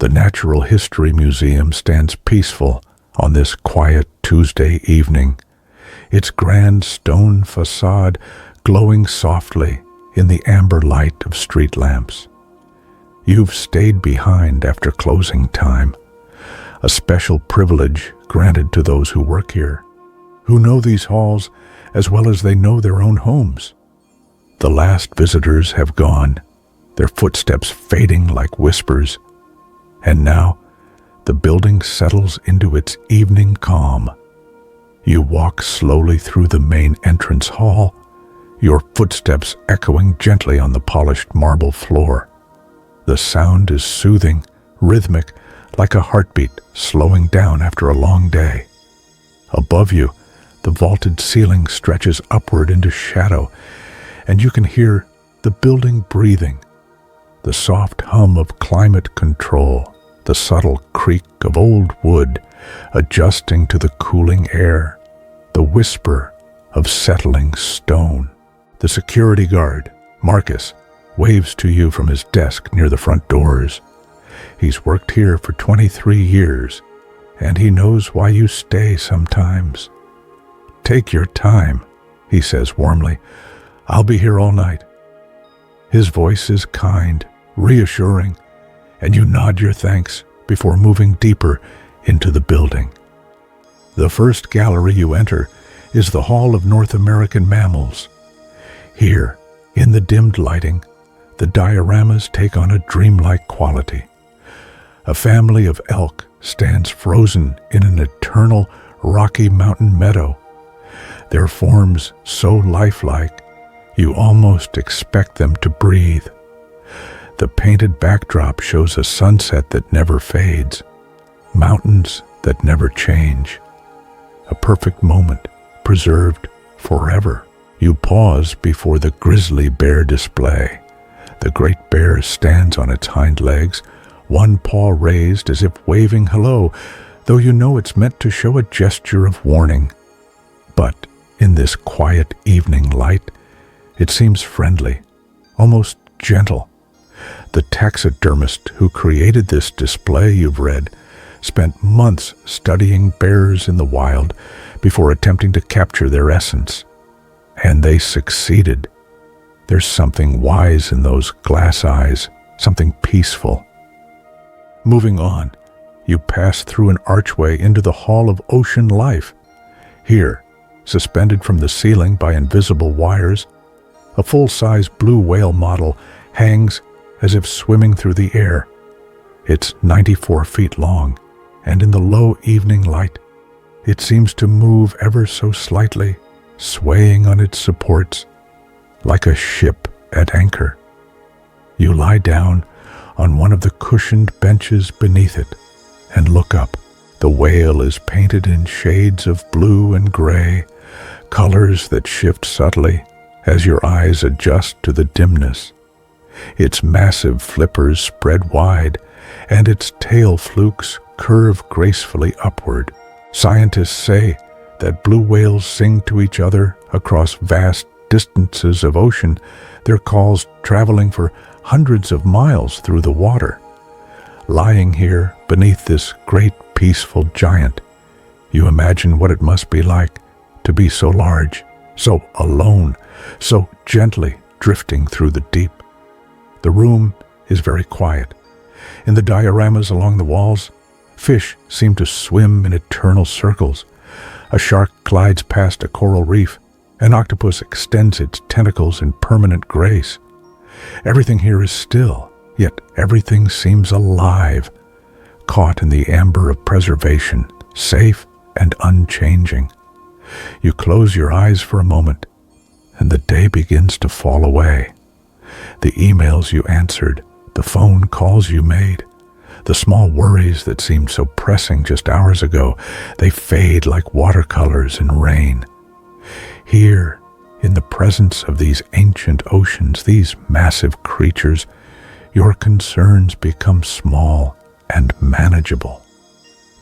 The Natural History Museum stands peaceful on this quiet Tuesday evening, its grand stone facade glowing softly in the amber light of street lamps. You've stayed behind after closing time, a special privilege granted to those who work here, who know these halls as well as they know their own homes. The last visitors have gone, their footsteps fading like whispers, and now the building settles into its evening calm. You walk slowly through the main entrance hall, your footsteps echoing gently on the polished marble floor. The sound is soothing, rhythmic, like a heartbeat slowing down after a long day. Above you, the vaulted ceiling stretches upward into shadow, and you can hear the building breathing, the soft hum of climate control, the subtle creak of old wood adjusting to the cooling air, the whisper of settling stone. The security guard, Marcus, waves to you from his desk near the front doors. He's worked here for 23 years, and he knows why you stay sometimes. "Take your time," he says warmly. "I'll be here all night." His voice is kind, reassuring, and you nod your thanks before moving deeper into the building. The first gallery you enter is the Hall of North American Mammals. Here, in the dimmed lighting, the dioramas take on a dreamlike quality. A family of elk stands frozen in an eternal rocky mountain meadow, their forms so lifelike you almost expect them to breathe. The painted backdrop shows a sunset that never fades, mountains that never change. A perfect moment, preserved forever. You pause before the grizzly bear display. The great bear stands on its hind legs, one paw raised as if waving hello, though you know it's meant to show a gesture of warning. But in this quiet evening light, it seems friendly, almost gentle. The taxidermist who created this display you've read spent months studying bears in the wild before attempting to capture their essence. And they succeeded. There's something wise in those glass eyes, something peaceful. Moving on, you pass through an archway into the Hall of Ocean Life. Here, suspended from the ceiling by invisible wires, a full-size blue whale model hangs as if swimming through the air. It's 94 feet long, and in the low evening light, it seems to move ever so slightly, swaying on its supports, like a ship at anchor. You lie down on one of the cushioned benches beneath it and look up. The whale is painted in shades of blue and gray, colors that shift subtly as your eyes adjust to the dimness. Its massive flippers spread wide, and its tail flukes curve gracefully upward. Scientists say that blue whales sing to each other across vast distances of ocean, their calls traveling for hundreds of miles through the water. Lying here beneath this great peaceful giant, you imagine what it must be like to be so large, so alone, so gently drifting through the deep. The room is very quiet. In the dioramas along the walls, fish seem to swim in eternal circles. A shark glides past a coral reef. An octopus extends its tentacles in permanent grace. Everything here is still, yet everything seems alive, caught in the amber of preservation, safe and unchanging. You close your eyes for a moment, and the day begins to fall away. The emails you answered, the phone calls you made, the small worries that seemed so pressing just hours ago, they fade like watercolors in rain. Here, in the presence of these ancient oceans, these massive creatures, your concerns become small and manageable,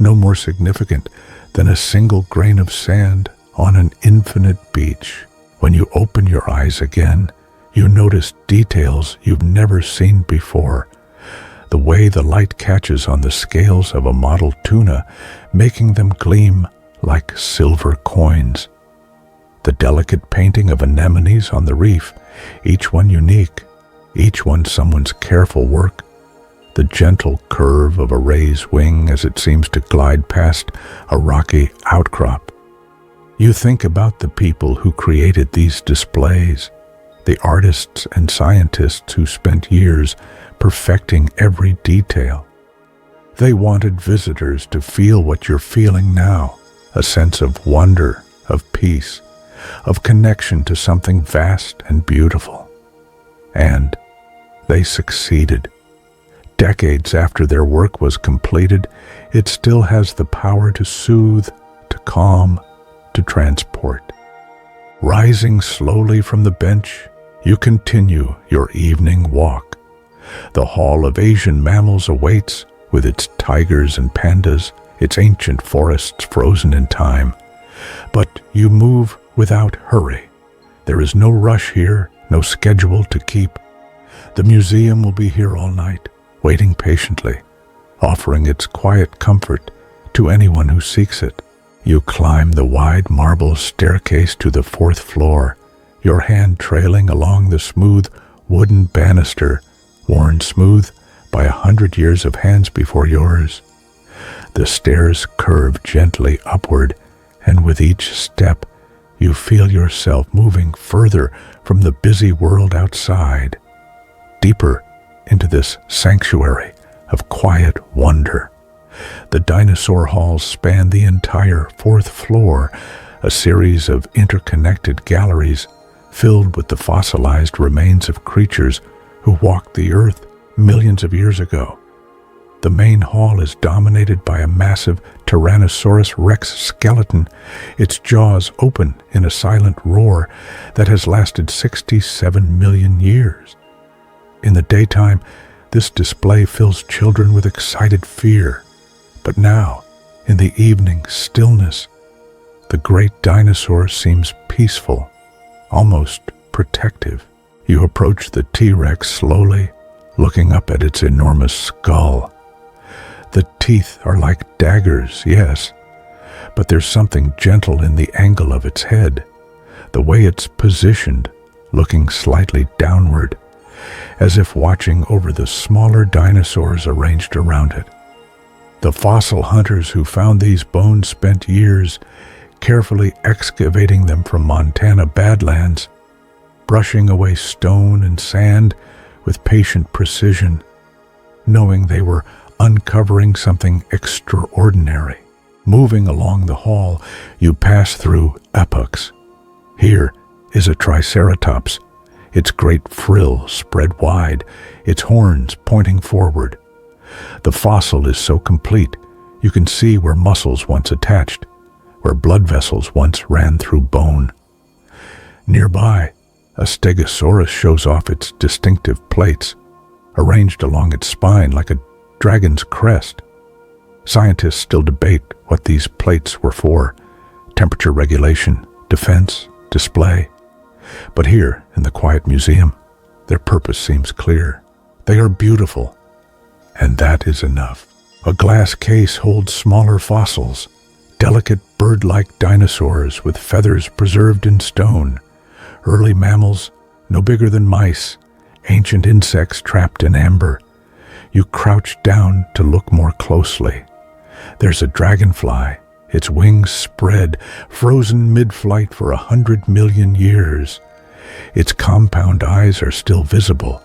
no more significant than a single grain of sand on an infinite beach. When you open your eyes again, you notice details you've never seen before. the way the light catches on the scales of a model tuna, making them gleam like silver coins. The delicate painting of anemones on the reef, each one unique, each one someone's careful work. The gentle curve of a ray's wing as it seems to glide past a rocky outcrop. You think about the people who created these displays, the artists and scientists who spent years perfecting every detail. They wanted visitors to feel what you're feeling now, a sense of wonder, of peace, of connection to something vast and beautiful. And they succeeded. Decades after their work was completed, it still has the power to soothe, to calm, to transport. Rising slowly from the bench, you continue your evening walk. The Hall of Asian Mammals awaits, with its tigers and pandas, its ancient forests frozen in time. But you move without hurry. There is no rush here, no schedule to keep. The museum will be here all night, waiting patiently, offering its quiet comfort to anyone who seeks it. You climb the wide marble staircase to the 4th floor, your hand trailing along the smooth wooden banister, worn smooth by 100 years of hands before yours. The stairs curve gently upward, and with each step, you feel yourself moving further from the busy world outside, deeper into this sanctuary of quiet wonder. The dinosaur halls span the entire 4th floor, a series of interconnected galleries filled with the fossilized remains of creatures who walked the earth millions of years ago. The main hall is dominated by a massive Tyrannosaurus Rex skeleton, its jaws open in a silent roar that has lasted 67 million years. In the daytime, this display fills children with excited fear. But now, in the evening stillness, the great dinosaur seems peaceful, almost protective. You approach the T-Rex slowly, looking up at its enormous skull. The teeth are like daggers, yes, but there's something gentle in the angle of its head, the way it's positioned, looking slightly downward, as if watching over the smaller dinosaurs arranged around it. The fossil hunters who found these bones spent years carefully excavating them from Montana badlands, brushing away stone and sand with patient precision, knowing they were uncovering something extraordinary. Moving along the hall, you pass through epochs. Here is a Triceratops, its great frill spread wide, its horns pointing forward. The fossil is so complete, you can see where muscles once attached, where blood vessels once ran through bone. Nearby, a Stegosaurus shows off its distinctive plates, arranged along its spine like a dragon's crest. Scientists still debate what these plates were for: temperature regulation, defense, display. But here, in the quiet museum, their purpose seems clear. They are beautiful, and that is enough. A glass case holds smaller fossils, delicate bird-like dinosaurs with feathers preserved in stone, early mammals no bigger than mice, ancient insects trapped in amber. You crouch down to look more closely. There's a dragonfly, its wings spread, frozen mid-flight for 100 million years. Its compound eyes are still visible,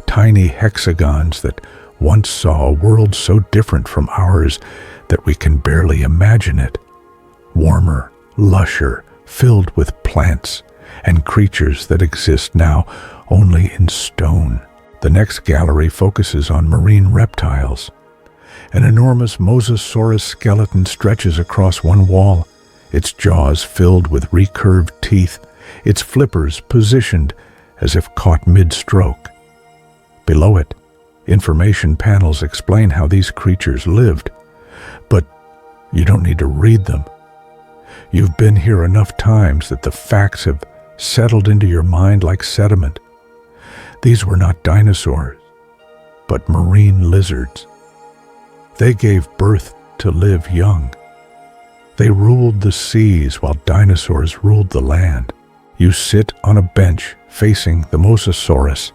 tiny hexagons that once saw a world so different from ours that we can barely imagine it. Warmer, lusher, filled with plants and creatures that exist now only in stone. The next gallery focuses on marine reptiles. An enormous Mosasaurus skeleton stretches across one wall, its jaws filled with recurved teeth, its flippers positioned as if caught mid-stroke. Below it, information panels explain how these creatures lived, but you don't need to read them. You've been here enough times that the facts have settled into your mind like sediment. These were not dinosaurs. but marine lizards. They gave birth to live young. They ruled the seas while dinosaurs ruled the land. You sit on a bench facing the Mosasaurus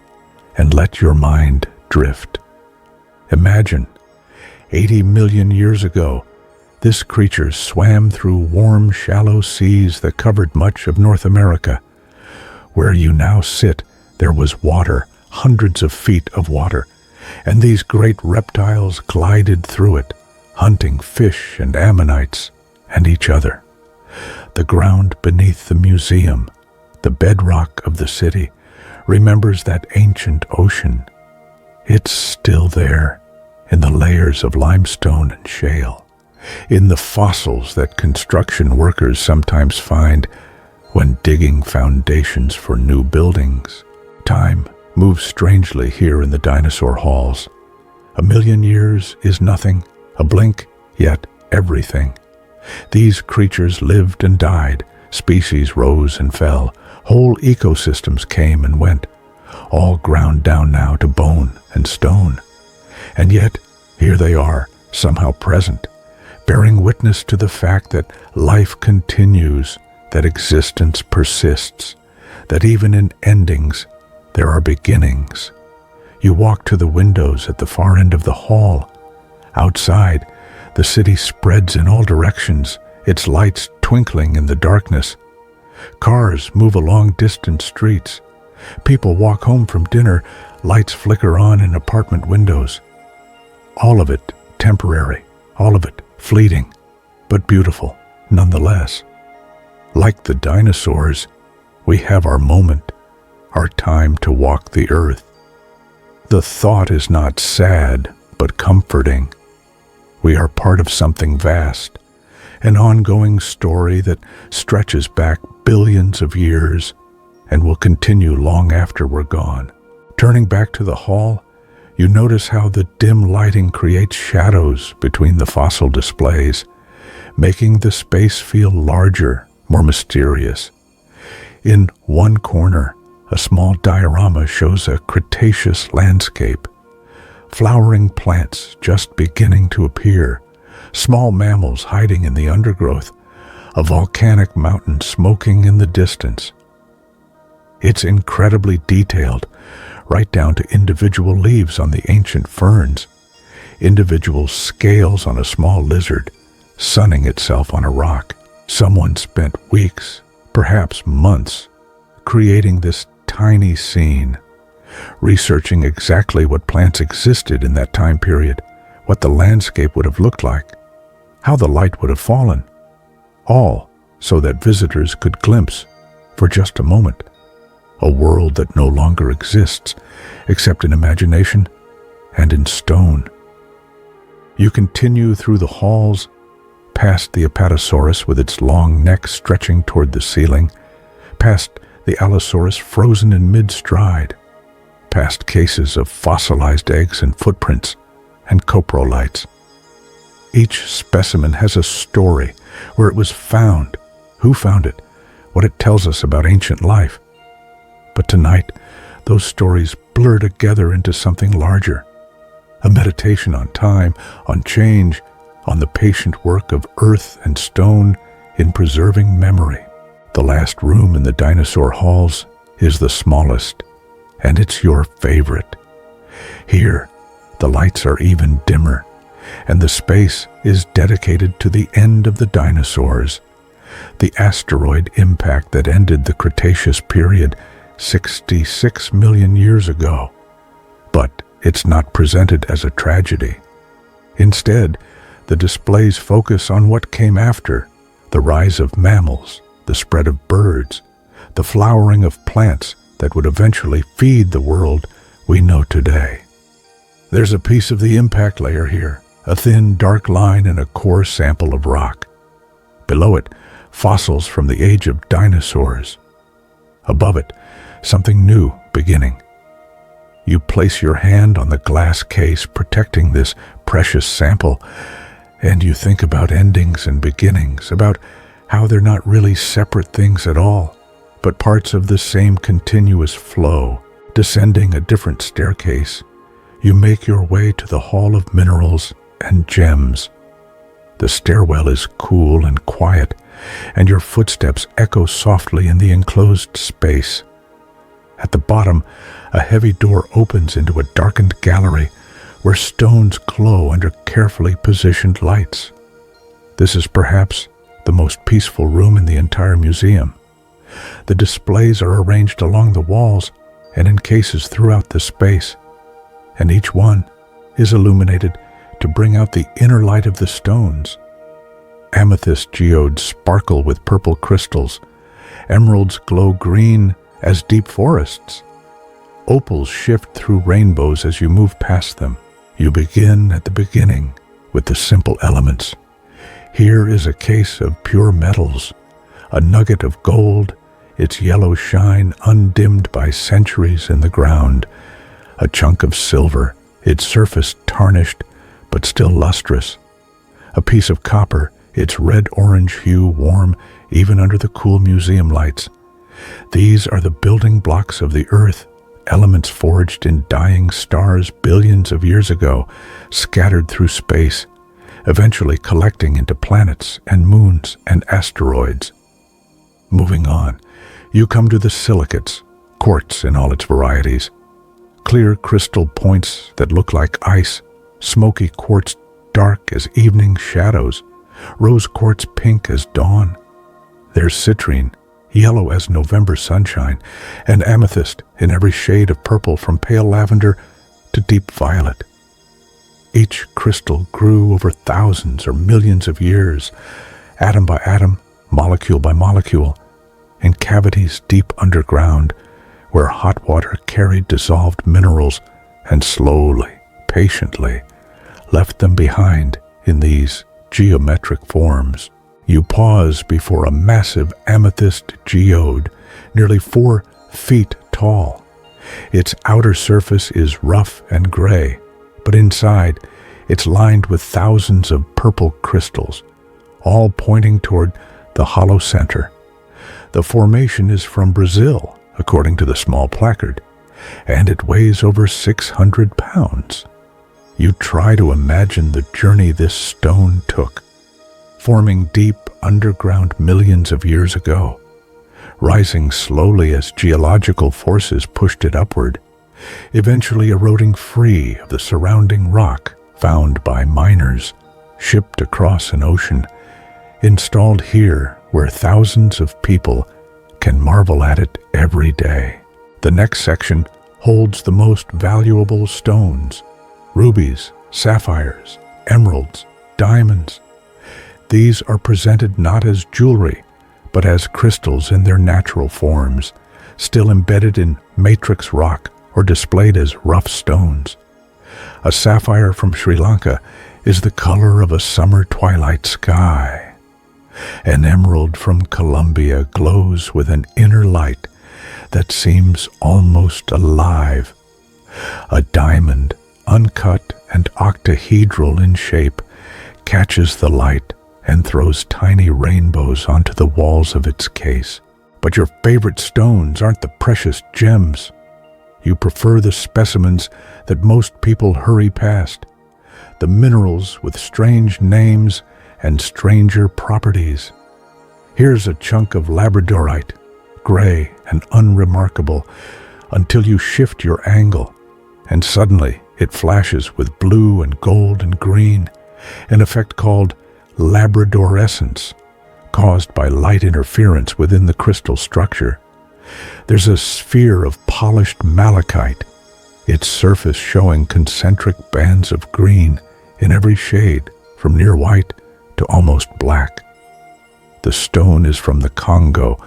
and let your mind drift. Imagine, 80 million years ago, this creature swam through warm, shallow seas that covered much of North America. Where you now sit, there was water, hundreds of feet of water, and these great reptiles glided through it, hunting fish and ammonites and each other. The ground beneath the museum, the bedrock of the city, remembers that ancient ocean. It's still there, in the layers of limestone and shale, in the fossils that construction workers sometimes find when digging foundations for new buildings. Time moves strangely here in the dinosaur halls. 1,000,000 years is nothing, a blink, yet everything. These creatures lived and died, species rose and fell, whole ecosystems came and went, all ground down now to bone and stone. And yet, here they are, somehow present, bearing witness to the fact that life continues, that existence persists, that even in endings, there are beginnings. You walk to the windows at the far end of the hall. Outside, the city spreads in all directions, its lights twinkling in the darkness. Cars move along distant streets. People walk home from dinner, lights flicker on in apartment windows. All of it temporary, all of it fleeting, but beautiful nonetheless. Like the dinosaurs, we have our moment, our time to walk the earth. The thought is not sad, but comforting. We are part of something vast, an ongoing story that stretches back billions of years and will continue long after we're gone. Turning back to the hall, you notice how the dim lighting creates shadows between the fossil displays, making the space feel larger, more mysterious. In one corner, a small diorama shows a Cretaceous landscape. Flowering plants just beginning to appear, small mammals hiding in the undergrowth, a volcanic mountain smoking in the distance. It's incredibly detailed, right down to individual leaves on the ancient ferns, individual scales on a small lizard, sunning itself on a rock. Someone spent weeks, perhaps months, creating this tiny scene, researching exactly what plants existed in that time period, what the landscape would have looked like, how the light would have fallen, all so that visitors could glimpse, for just a moment, a world that no longer exists except in imagination and in stone. You continue through the halls, past the Apatosaurus with its long neck stretching toward the ceiling, past the Allosaurus frozen in mid-stride, past cases of fossilized eggs and footprints, and coprolites. Each specimen has a story, where it was found, who found it, what it tells us about ancient life. But tonight, those stories blur together into something larger, a meditation on time, on change, on the patient work of earth and stone in preserving memory. The last room in the dinosaur halls is the smallest, and it's your favorite. Here, the lights are even dimmer, and the space is dedicated to the end of the dinosaurs, the asteroid impact that ended the Cretaceous period 66 million years ago. But it's not presented as a tragedy. Instead, the displays focus on what came after, the rise of mammals, the spread of birds, the flowering of plants that would eventually feed the world we know today. There's a piece of the impact layer here, a thin, dark line in a core sample of rock. Below it, fossils from the age of dinosaurs. Above it, something new beginning. You place your hand on the glass case protecting this precious sample, and you think about endings and beginnings, about how they're not really separate things at all, but parts of the same continuous flow, descending a different staircase. You make your way to the Hall of Minerals and Gems. The stairwell is cool and quiet, and your footsteps echo softly in the enclosed space. At the bottom, a heavy door opens into a darkened gallery where stones glow under carefully positioned lights. This is perhaps the most peaceful room in the entire museum. The displays are arranged along the walls and in cases throughout the space, and each one is illuminated to bring out the inner light of the stones. Amethyst geodes sparkle with purple crystals. Emeralds glow green as deep forests. Opals shift through rainbows as you move past them. You begin at the beginning with the simple elements. Here is a case of pure metals, a nugget of gold, its yellow shine undimmed by centuries in the ground. A chunk of silver, its surface tarnished but still lustrous. A piece of copper, its red-orange hue warm even under the cool museum lights. These are the building blocks of the earth, elements forged in dying stars billions of years ago, scattered through space, eventually collecting into planets and moons and asteroids. Moving on, you come to the silicates, quartz in all its varieties. Clear crystal points that look like ice, smoky quartz dark as evening shadows, rose quartz pink as dawn. There's citrine, yellow as November sunshine, and amethyst in every shade of purple from pale lavender to deep violet. Each crystal grew over thousands or millions of years, atom by atom, molecule by molecule, in cavities deep underground, where hot water carried dissolved minerals and slowly, patiently, left them behind in these geometric forms. You pause before a massive amethyst geode, nearly 4 feet tall. Its outer surface is rough and gray, but inside it's lined with thousands of purple crystals, all pointing toward the hollow center. The formation is from Brazil, according to the small placard, and it weighs over 600 pounds. You try to imagine the journey this stone took, forming deep underground millions of years ago, rising slowly as geological forces pushed it upward, eventually eroding free of the surrounding rock found by miners, shipped across an ocean, installed here where thousands of people can marvel at it every day. The next section holds the most valuable stones: rubies, sapphires, emeralds, diamonds. These are presented not as jewelry, but as crystals in their natural forms, still embedded in matrix rock or displayed as rough stones. A sapphire from Sri Lanka is the color of a summer twilight sky. An emerald from Colombia glows with an inner light that seems almost alive. A diamond, uncut and octahedral in shape, catches the light and throws tiny rainbows onto the walls of its case. But your favorite stones aren't the precious gems. You prefer the specimens that most people hurry past, the minerals with strange names and stranger properties. Here's a chunk of labradorite, gray and unremarkable, until you shift your angle, and suddenly it flashes with blue and gold and green, an effect called labradorescence, caused by light interference within the crystal structure. There's a sphere of polished malachite, its surface showing concentric bands of green in every shade, from near white to almost black. The stone is from the Congo,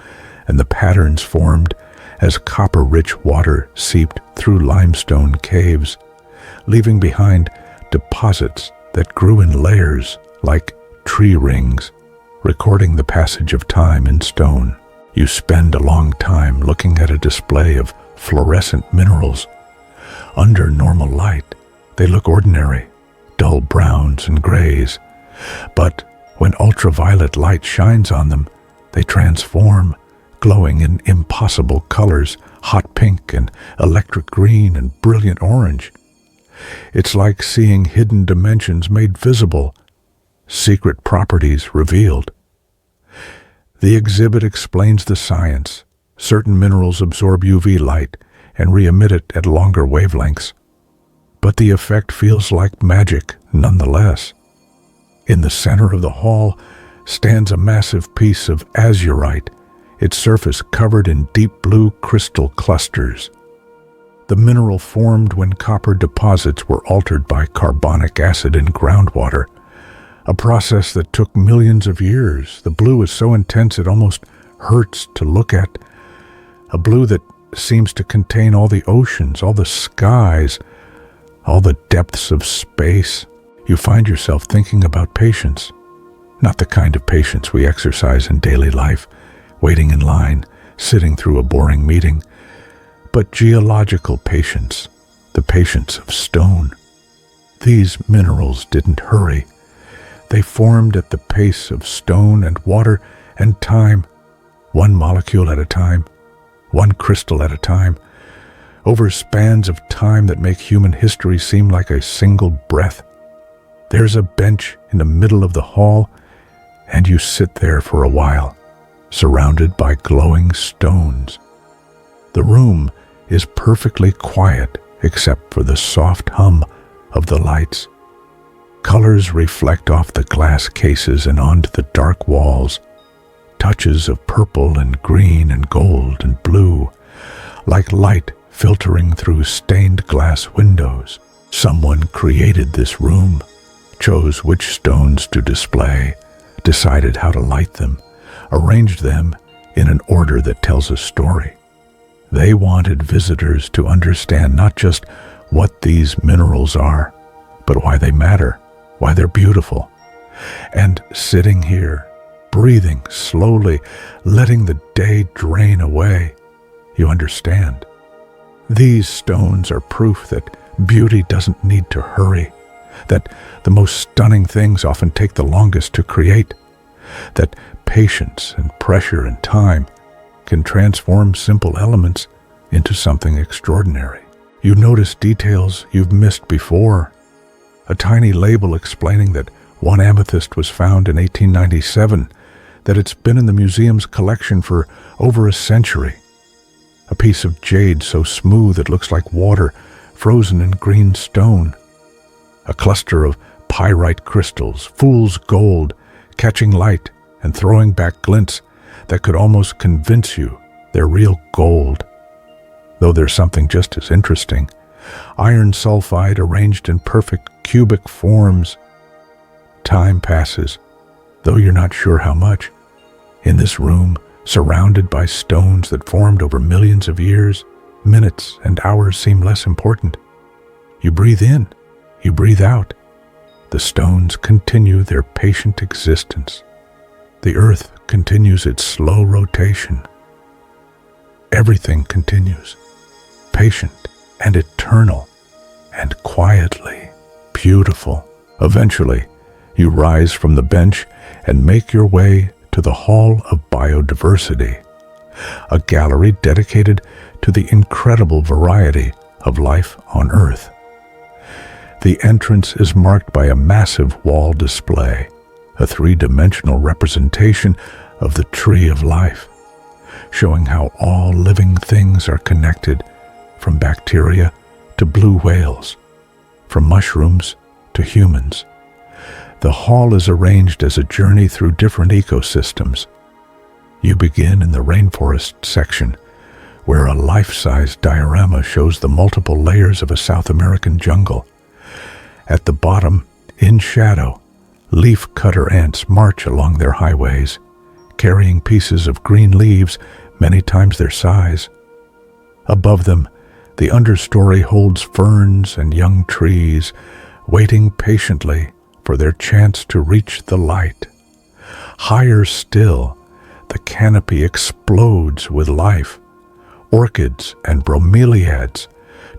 and the patterns formed as copper-rich water seeped through limestone caves, leaving behind deposits that grew in layers like tree rings, recording the passage of time in stone. You spend a long time looking at a display of fluorescent minerals. Under normal light, they look ordinary, dull browns and grays. But when ultraviolet light shines on them, they transform, glowing in impossible colors, hot pink and electric green and brilliant orange. It's like seeing hidden dimensions made visible, secret properties revealed. The exhibit explains the science. Certain minerals absorb UV light and re-emit it at longer wavelengths. But the effect feels like magic nonetheless. In the center of the hall stands a massive piece of azurite, its surface covered in deep blue crystal clusters. The mineral formed when copper deposits were altered by carbonic acid in groundwater, a process that took millions of years. The blue is so intense it almost hurts to look at, a blue that seems to contain all the oceans, all the skies, all the depths of space. You find yourself thinking about patience, not the kind of patience we exercise in daily life, waiting in line, sitting through a boring meeting, but geological patience, the patience of stone. These minerals didn't hurry. They formed at the pace of stone and water and time, one molecule at a time, one crystal at a time, over spans of time that make human history seem like a single breath. There's a bench in the middle of the hall, and you sit there for a while, surrounded by glowing stones. The room is perfectly quiet except for the soft hum of the lights. Colors reflect off the glass cases and onto the dark walls, touches of purple and green and gold and blue, like light filtering through stained glass windows. Someone created this room, chose which stones to display, decided how to light them, arranged them in an order that tells a story. They wanted visitors to understand not just what these minerals are, but why they matter, why they're beautiful. And sitting here, breathing slowly, letting the day drain away, you understand. These stones are proof that beauty doesn't need to hurry, that the most stunning things often take the longest to create, that patience and pressure and time can transform simple elements into something extraordinary. You notice details you've missed before. A tiny label explaining that one amethyst was found in 1897, that it's been in the museum's collection for over a century. A piece of jade so smooth it looks like water frozen in green stone. A cluster of pyrite crystals, fool's gold, catching light and throwing back glints that could almost convince you they're real gold. Though there's something just as interesting. Iron sulfide arranged in perfect cubic forms. Time passes, though you're not sure how much. In this room, surrounded by stones that formed over millions of years, minutes and hours seem less important. You breathe in, you breathe out. The stones continue their patient existence. The earth continues its slow rotation. Everything continues, patient and eternal and quietly beautiful. Eventually, you rise from the bench and make your way to the Hall of Biodiversity, a gallery dedicated to the incredible variety of life on Earth. The entrance is marked by a massive wall display, a three-dimensional representation of the tree of life, showing how all living things are connected, from bacteria to blue whales, from mushrooms to humans. The hall is arranged as a journey through different ecosystems. You begin in the rainforest section, where a life-size diorama shows the multiple layers of a South American jungle. At the bottom, in shadow, leaf-cutter ants march along their highways, carrying pieces of green leaves many times their size. Above them, the understory holds ferns and young trees, waiting patiently for their chance to reach the light. Higher still, the canopy explodes with life. Orchids and bromeliads,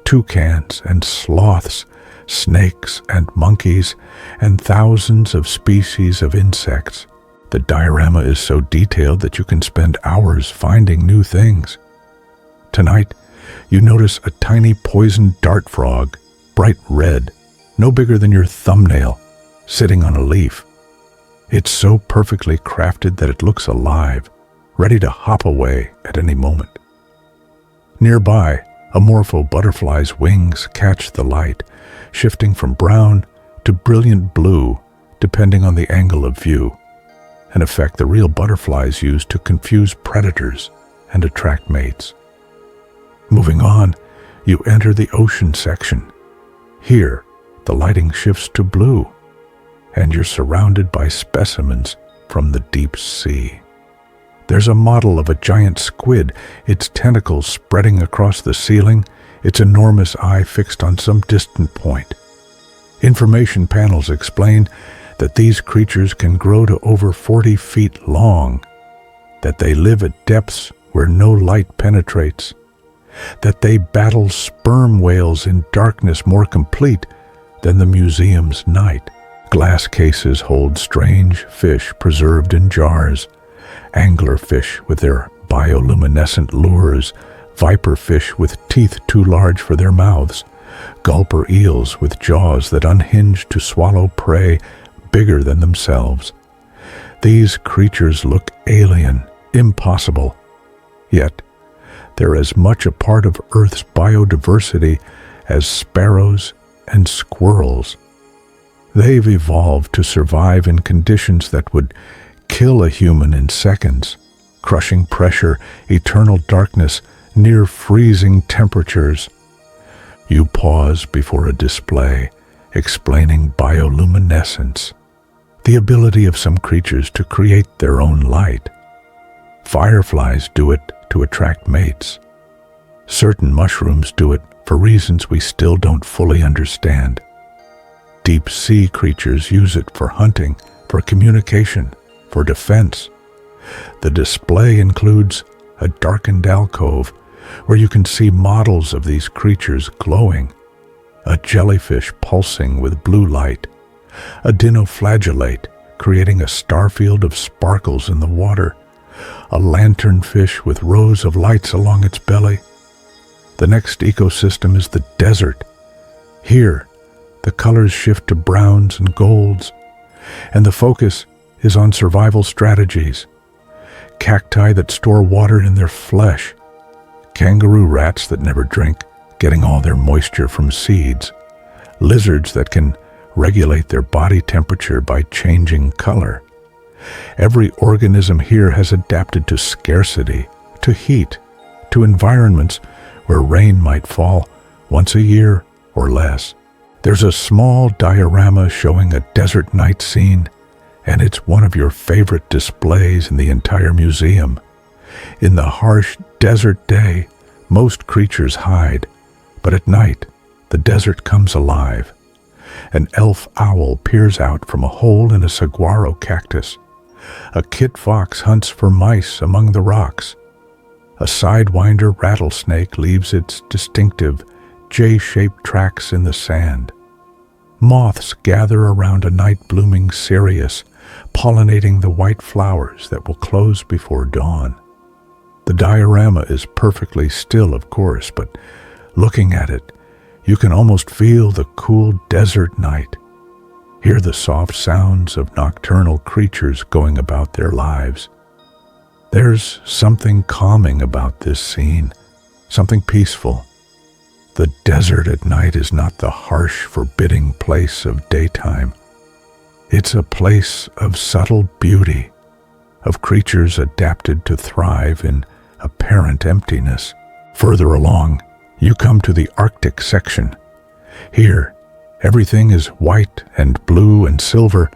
toucans and sloths, snakes and monkeys, and thousands of species of insects. The diorama is so detailed that you can spend hours finding new things. Tonight, you notice a tiny poisoned dart frog bright red, no bigger than your thumbnail, sitting on a leaf. It's so perfectly crafted that it looks alive, ready to hop away at any moment. Nearby, a morpho butterfly's wings catch the light, shifting from brown to brilliant blue depending on the angle of view, an effect the real butterflies use to confuse predators and attract mates. Moving on, you enter the ocean section. Here, the lighting shifts to blue, and you're surrounded by specimens from the deep sea. There's a model of a giant squid, its tentacles spreading across the ceiling, its enormous eye fixed on some distant point. Information panels explain that these creatures can grow to over 40 feet long, that they live at depths where no light penetrates, that they battle sperm whales in darkness more complete than the museum's night. Glass cases hold strange fish preserved in jars, anglerfish with their bioluminescent lures, viperfish with teeth too large for their mouths, gulper eels with jaws that unhinge to swallow prey bigger than themselves. These creatures look alien, impossible, yet they're as much a part of Earth's biodiversity as sparrows and squirrels. They've evolved to survive in conditions that would kill a human in seconds: crushing pressure, eternal darkness, near freezing temperatures. You pause before a display explaining bioluminescence, the ability of some creatures to create their own light. Fireflies do it to attract mates. Certain mushrooms do it for reasons we still don't fully understand. Deep sea creatures use it for hunting, for communication, for defense. The display includes a darkened alcove where you can see models of these creatures glowing, a jellyfish pulsing with blue light, a dinoflagellate creating a starfield of sparkles in the water, a lanternfish with rows of lights along its belly. The next ecosystem is the desert. Here, the colors shift to browns and golds, and the focus is on survival strategies. Cacti that store water in their flesh, kangaroo rats that never drink, getting all their moisture from seeds, lizards that can regulate their body temperature by changing color. Every organism here has adapted to scarcity, to heat, to environments where rain might fall once a year or less. There's a small diorama showing a desert night scene, and it's one of your favorite displays in the entire museum. In the harsh desert day, most creatures hide, but at night, the desert comes alive. An elf owl peers out from a hole in a saguaro cactus. A kit fox hunts for mice among the rocks. A sidewinder rattlesnake leaves its distinctive J-shaped tracks in the sand. Moths gather around a night-blooming cereus, pollinating the white flowers that will close before dawn. The diorama is perfectly still, of course, but looking at it, you can almost feel the cool desert night. Hear the soft sounds of nocturnal creatures going about their lives. There's something calming about this scene, something peaceful. The desert at night is not the harsh, forbidding place of daytime. It's a place of subtle beauty, of creatures adapted to thrive in apparent emptiness. Further along, you come to the Arctic section. Here, everything is white and blue and silver.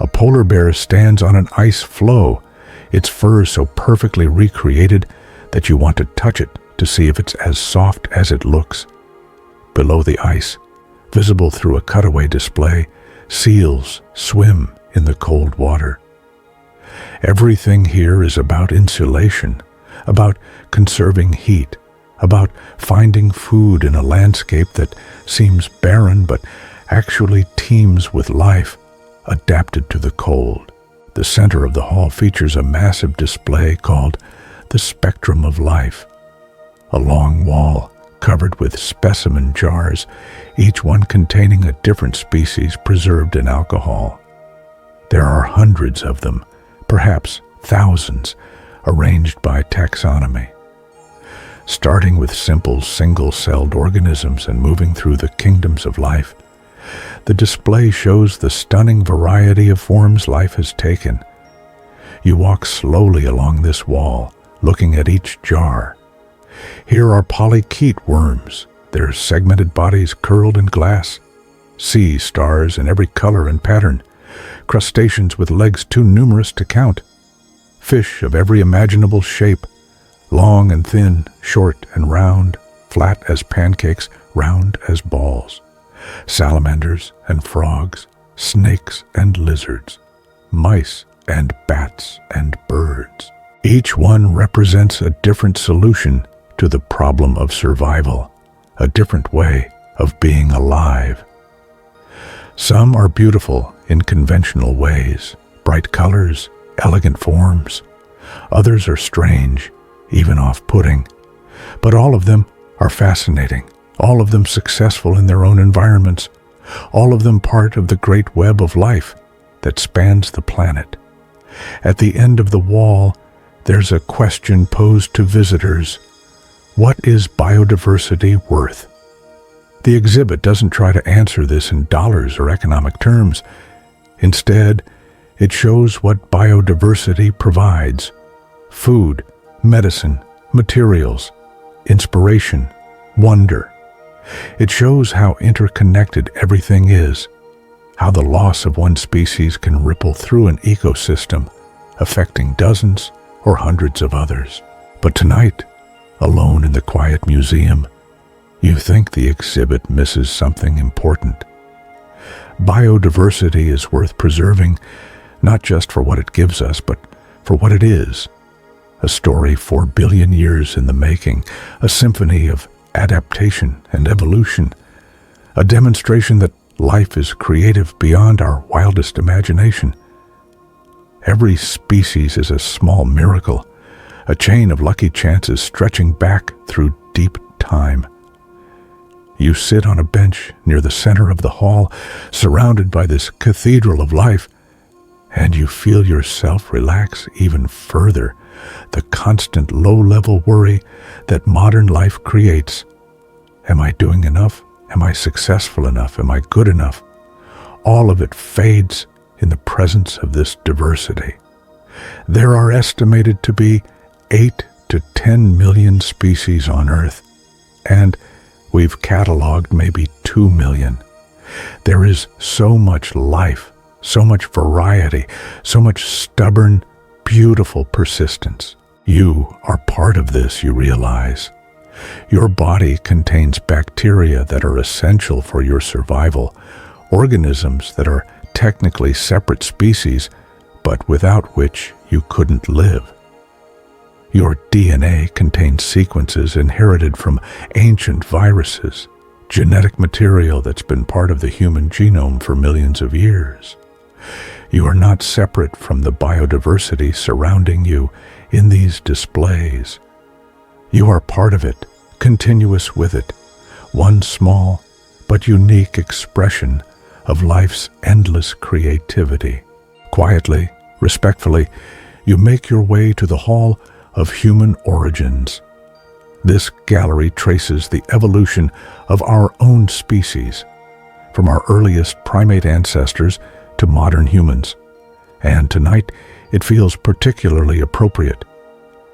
A polar bear stands on an ice floe, its fur so perfectly recreated that you want to touch it to see if it's as soft as it looks. Below the ice, visible through a cutaway display, seals swim in the cold water. Everything here is about insulation, about conserving heat, about finding food in a landscape that seems barren but actually teems with life, adapted to the cold. The center of the hall features a massive display called the Spectrum of Life. A long wall covered with specimen jars, each one containing a different species preserved in alcohol. There are hundreds of them, perhaps thousands, arranged by taxonomy. Starting with simple single-celled organisms and moving through the kingdoms of life, the display shows the stunning variety of forms life has taken. You walk slowly along this wall, looking at each jar. Here are polychaete worms, their segmented bodies curled in glass, sea stars in every color and pattern, crustaceans with legs too numerous to count, fish of every imaginable shape, long and thin, short and round, flat as pancakes, round as balls, salamanders and frogs, snakes and lizards, mice and bats and birds. Each one represents a different solution to the problem of survival, a different way of being alive. Some are beautiful in conventional ways, bright colors, elegant forms. Others are strange, even off-putting. But all of them are fascinating, all of them successful in their own environments, all of them part of the great web of life that spans the planet. At the end of the wall, there's a question posed to visitors. What is biodiversity worth? The exhibit doesn't try to answer this in dollars or economic terms. Instead, it shows what biodiversity provides: food, medicine, materials, inspiration, wonder. It shows how interconnected everything is, how the loss of one species can ripple through an ecosystem, affecting dozens or hundreds of others. But tonight, alone in the quiet museum, you think the exhibit misses something important. Biodiversity is worth preserving, not just for what it gives us, but for what it is. A story 4 billion years in the making, a symphony of adaptation and evolution, a demonstration that life is creative beyond our wildest imagination. Every species is a small miracle, a chain of lucky chances stretching back through deep time. You sit on a bench near the center of the hall, surrounded by this cathedral of life, and you feel yourself relax even further. The constant low-level worry that modern life creates. Am I doing enough? Am I successful enough? Am I good enough? All of it fades in the presence of this diversity. There are estimated to be 8 to 10 million species on Earth, and we've cataloged maybe 2 million. There is so much life, so much variety, so much stubborn, beautiful persistence. You are part of this, you realize. Your body contains bacteria that are essential for your survival, organisms that are technically separate species, but without which you couldn't live. Your DNA contains sequences inherited from ancient viruses, genetic material that's been part of the human genome for millions of years. You are not separate from the biodiversity surrounding you in these displays. You are part of it, continuous with it, one small but unique expression of life's endless creativity. Quietly, respectfully, you make your way to the Hall of Human Origins. This gallery traces the evolution of our own species, from our earliest primate ancestors to modern humans. And tonight, it feels particularly appropriate.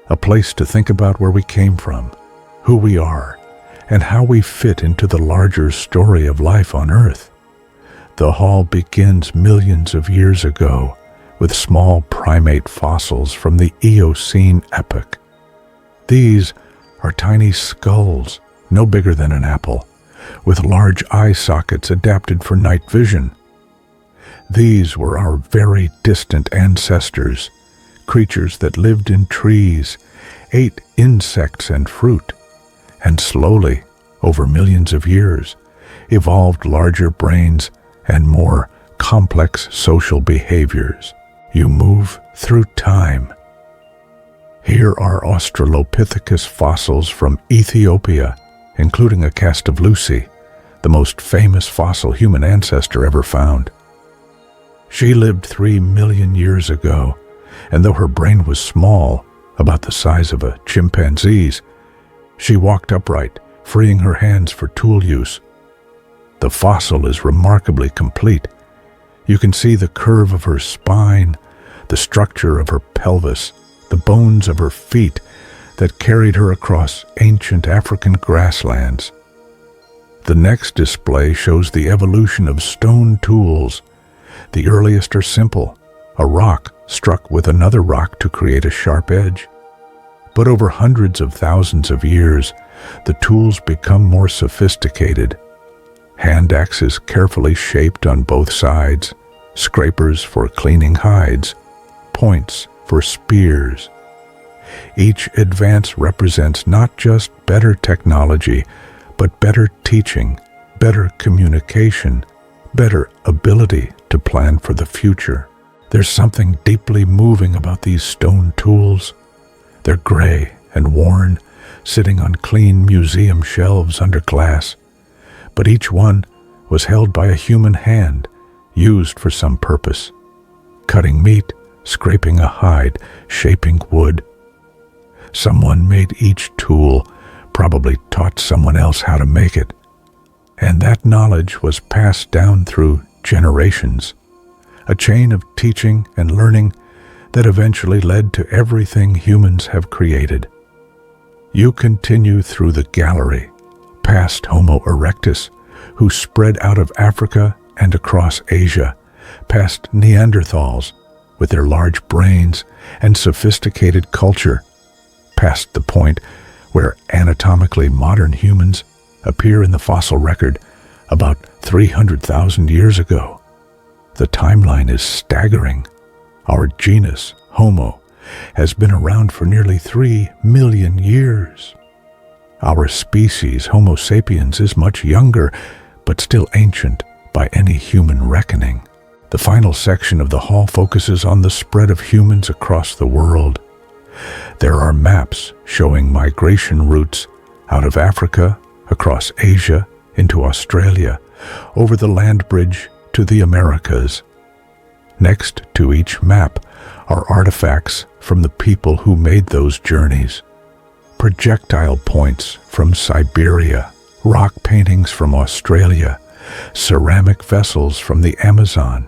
A place to think about where we came from, who we are, and how we fit into the larger story of life on Earth. The hall begins millions of years ago with small primate fossils from the Eocene epoch. These are tiny skulls, no bigger than an apple, with large eye sockets adapted for night vision. These were our very distant ancestors, creatures that lived in trees, ate insects and fruit, and slowly, over millions of years, evolved larger brains and more complex social behaviors. You move through time. Here are Australopithecus fossils from Ethiopia, including a cast of Lucy, the most famous fossil human ancestor ever found. She lived 3 million years ago, and though her brain was small, about the size of a chimpanzee's, she walked upright, freeing her hands for tool use. The fossil is remarkably complete. You can see the curve of her spine, the structure of her pelvis, the bones of her feet that carried her across ancient African grasslands. The next display shows the evolution of stone tools. The earliest are simple, a rock struck with another rock to create a sharp edge. But over hundreds of thousands of years, the tools become more sophisticated. Hand axes carefully shaped on both sides, scrapers for cleaning hides, points for spears. Each advance represents not just better technology, but better teaching, better communication, better ability to plan for the future. There's something deeply moving about these stone tools. They're gray and worn, sitting on clean museum shelves under glass. But each one was held by a human hand, used for some purpose. Cutting meat, scraping a hide, shaping wood. Someone made each tool, probably taught someone else how to make it. And that knowledge was passed down through generations, a chain of teaching and learning that eventually led to everything humans have created. You continue through the gallery, past Homo erectus, who spread out of Africa and across Asia, past Neanderthals with their large brains and sophisticated culture, past the point where anatomically modern humans appear in the fossil record about 300,000 years ago. The timeline is staggering. Our genus, Homo, has been around for nearly 3 million years. Our species, Homo sapiens, is much younger, but still ancient by any human reckoning. The final section of the hall focuses on the spread of humans across the world. There are maps showing migration routes out of Africa, across Asia, into Australia, over the land bridge to the Americas. Next to each map are artifacts from the people who made those journeys. Projectile points from Siberia, rock paintings from Australia, ceramic vessels from the Amazon.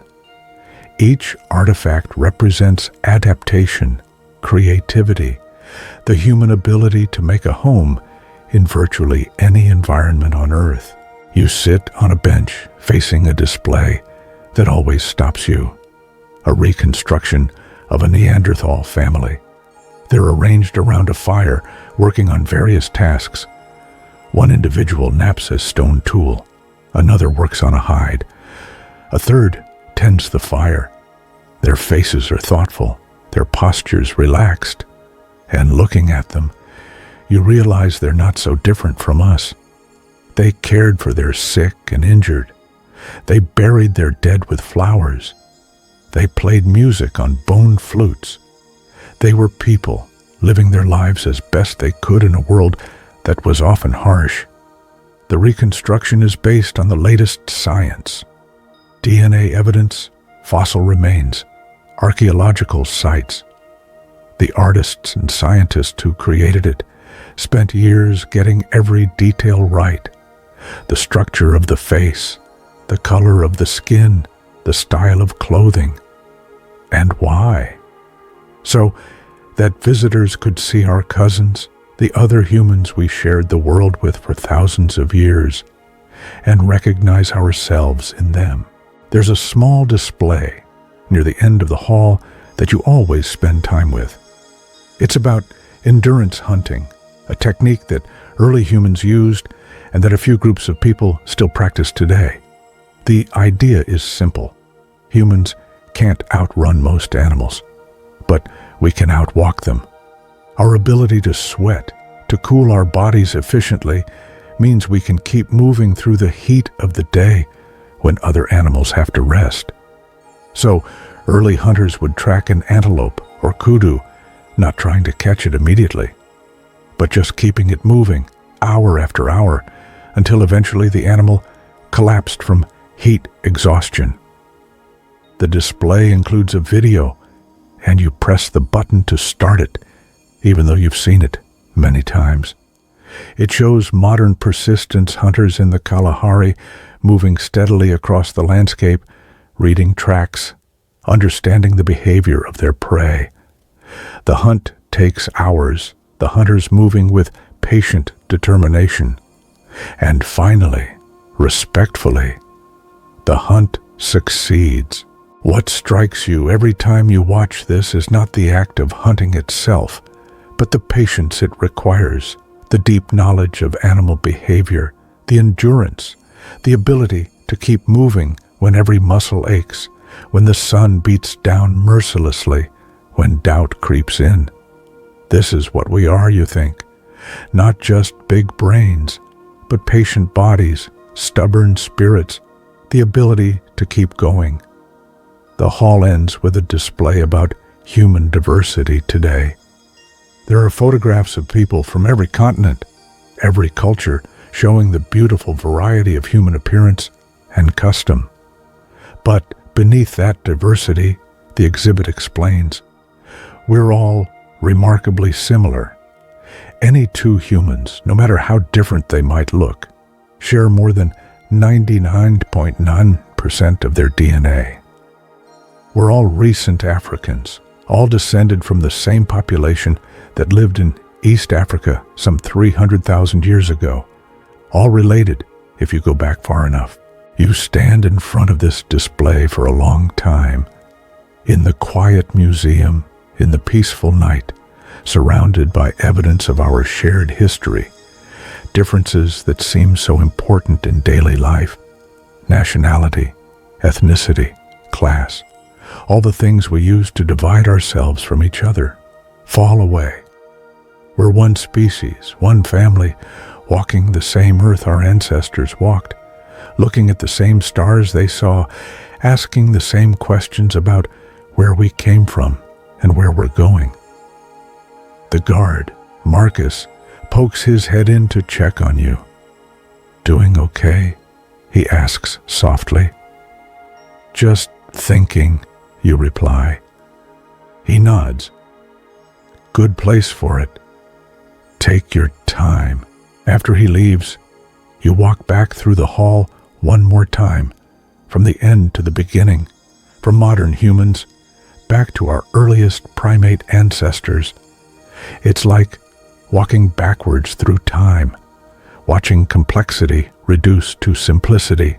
Each artifact represents adaptation, creativity, the human ability to make a home in virtually any environment on Earth. You sit on a bench facing a display that always stops you, a reconstruction of a Neanderthal family. They're arranged around a fire, working on various tasks. One individual naps a stone tool, another works on a hide, a third tends the fire. Their faces are thoughtful, their postures relaxed, and looking at them, you realize they're not so different from us. They cared for their sick and injured. They buried their dead with flowers. They played music on bone flutes. They were people, living their lives as best they could in a world that was often harsh. The reconstruction is based on the latest science. DNA evidence, fossil remains, archaeological sites. The artists and scientists who created it spent years getting every detail right. The structure of the face, the color of the skin, the style of clothing. And why? So that visitors could see our cousins, the other humans we shared the world with for thousands of years, and recognize ourselves in them. There's a small display near the end of the hall that you always spend time with. It's about endurance hunting, a technique that early humans used and that a few groups of people still practice today. The idea is simple. Humans can't outrun most animals, but we can outwalk them. Our ability to sweat, to cool our bodies efficiently, means we can keep moving through the heat of the day when other animals have to rest. So, early hunters would track an antelope or kudu, not trying to catch it immediately, but just keeping it moving, hour after hour, until eventually the animal collapsed from heat exhaustion. The display includes a video, and you press the button to start it, even though you've seen it many times. It shows modern persistence hunters in the Kalahari moving steadily across the landscape, reading tracks, understanding the behavior of their prey. The hunt takes hours, the hunters moving with patient determination. And finally, respectfully, the hunt succeeds. What strikes you every time you watch this is not the act of hunting itself, but the patience it requires, the deep knowledge of animal behavior, the endurance, the ability to keep moving when every muscle aches, when the sun beats down mercilessly, when doubt creeps in. This is what we are, you think. Not just big brains, but patient bodies, stubborn spirits, the ability to keep going. The hall ends with a display about human diversity today. There are photographs of people from every continent, every culture, showing the beautiful variety of human appearance and custom. But beneath that diversity, the exhibit explains, we're all remarkably similar. Any two humans, no matter how different they might look, share more than 99.9% of their DNA. We're all recent Africans, all descended from the same population that lived in East Africa some 300,000 years ago, all related if you go back far enough. You stand in front of this display for a long time, in the quiet museum, in the peaceful night, surrounded by evidence of our shared history, differences that seem so important in daily life, nationality, ethnicity, class, all the things we use to divide ourselves from each other, fall away. We're one species, one family, walking the same earth our ancestors walked, looking at the same stars they saw, asking the same questions about where we came from and where we're going. The guard, Marcus, pokes his head in to check on you. "Doing okay?" he asks softly. "Just thinking," you reply. He nods. "Good place for it. Take your time." After he leaves, you walk back through the hall one more time, from the end to the beginning, from modern humans back to our earliest primate ancestors. It's like walking backwards through time, watching complexity reduced to simplicity,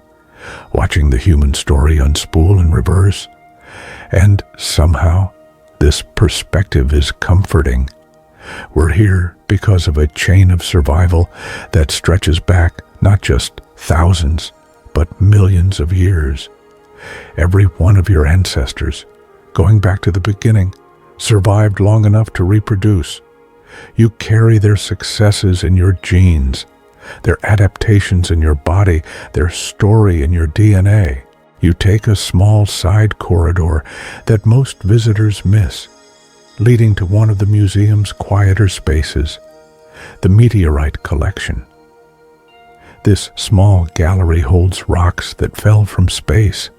watching the human story unspool in reverse. And somehow, this perspective is comforting. We're here because of a chain of survival that stretches back not just thousands, but millions of years. Every one of your ancestors, going back to the beginning, survived long enough to reproduce. You carry their successes in your genes, their adaptations in your body, their story in your DNA. You take a small side corridor that most visitors miss, leading to one of the museum's quieter spaces, the meteorite collection. This small gallery holds rocks that fell from space,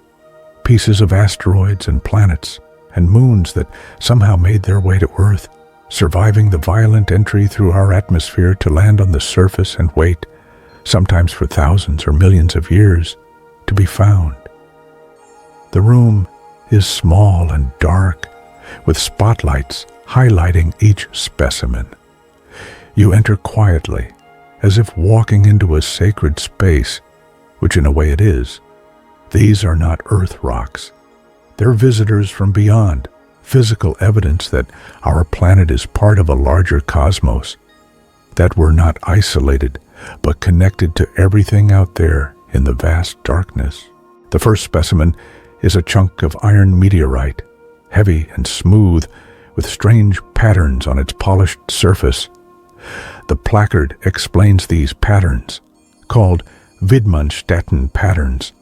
pieces of asteroids and planets and moons that somehow made their way to Earth, surviving the violent entry through our atmosphere to land on the surface and wait, sometimes for thousands or millions of years, to be found. The room is small and dark, with spotlights highlighting each specimen. You enter quietly, as if walking into a sacred space, which in a way it is. These are not Earth rocks. They're visitors from beyond, physical evidence that our planet is part of a larger cosmos, that we're not isolated, but connected to everything out there in the vast darkness. The first specimen is a chunk of iron meteorite, heavy and smooth, with strange patterns on its polished surface. The placard explains these patterns, called Widmanstätten patterns,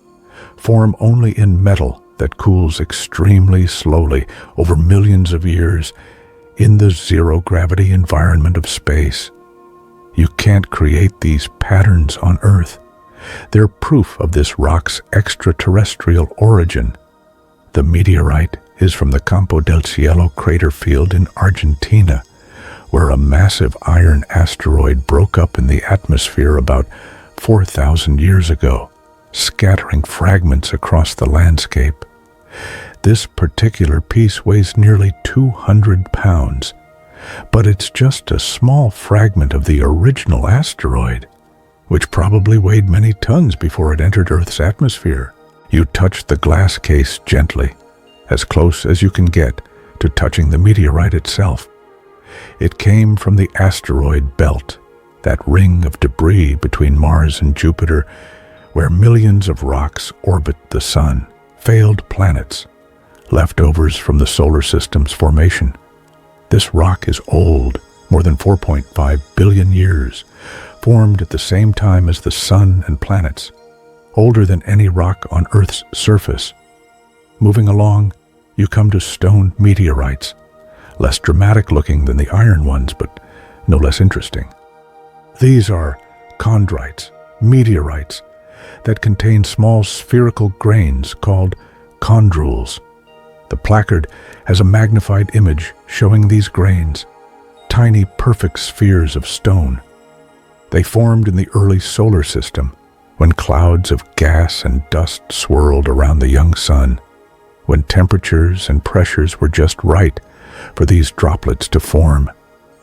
form only in metal that cools extremely slowly over millions of years in the zero-gravity environment of space. You can't create these patterns on Earth. They're proof of this rock's extraterrestrial origin. The meteorite is from the Campo del Cielo crater field in Argentina, where a massive iron asteroid broke up in the atmosphere about 4,000 years ago, scattering fragments across the landscape. This particular piece weighs nearly 200 pounds, but it's just a small fragment of the original asteroid, which probably weighed many tons before it entered Earth's atmosphere. You touch the glass case gently, as close as you can get to touching the meteorite itself. It came from the asteroid belt, that ring of debris between Mars and Jupiter, where millions of rocks orbit the Sun, failed planets, leftovers from the solar system's formation. This rock is old, more than 4.5 billion years, formed at the same time as the Sun and planets, older than any rock on Earth's surface. Moving along, you come to stone meteorites, less dramatic looking than the iron ones, but no less interesting. These are chondrites, meteorites, that contain small spherical grains called chondrules. The placard has a magnified image showing these grains, tiny perfect spheres of stone. They formed in the early solar system, when clouds of gas and dust swirled around the young sun, when temperatures and pressures were just right for these droplets to form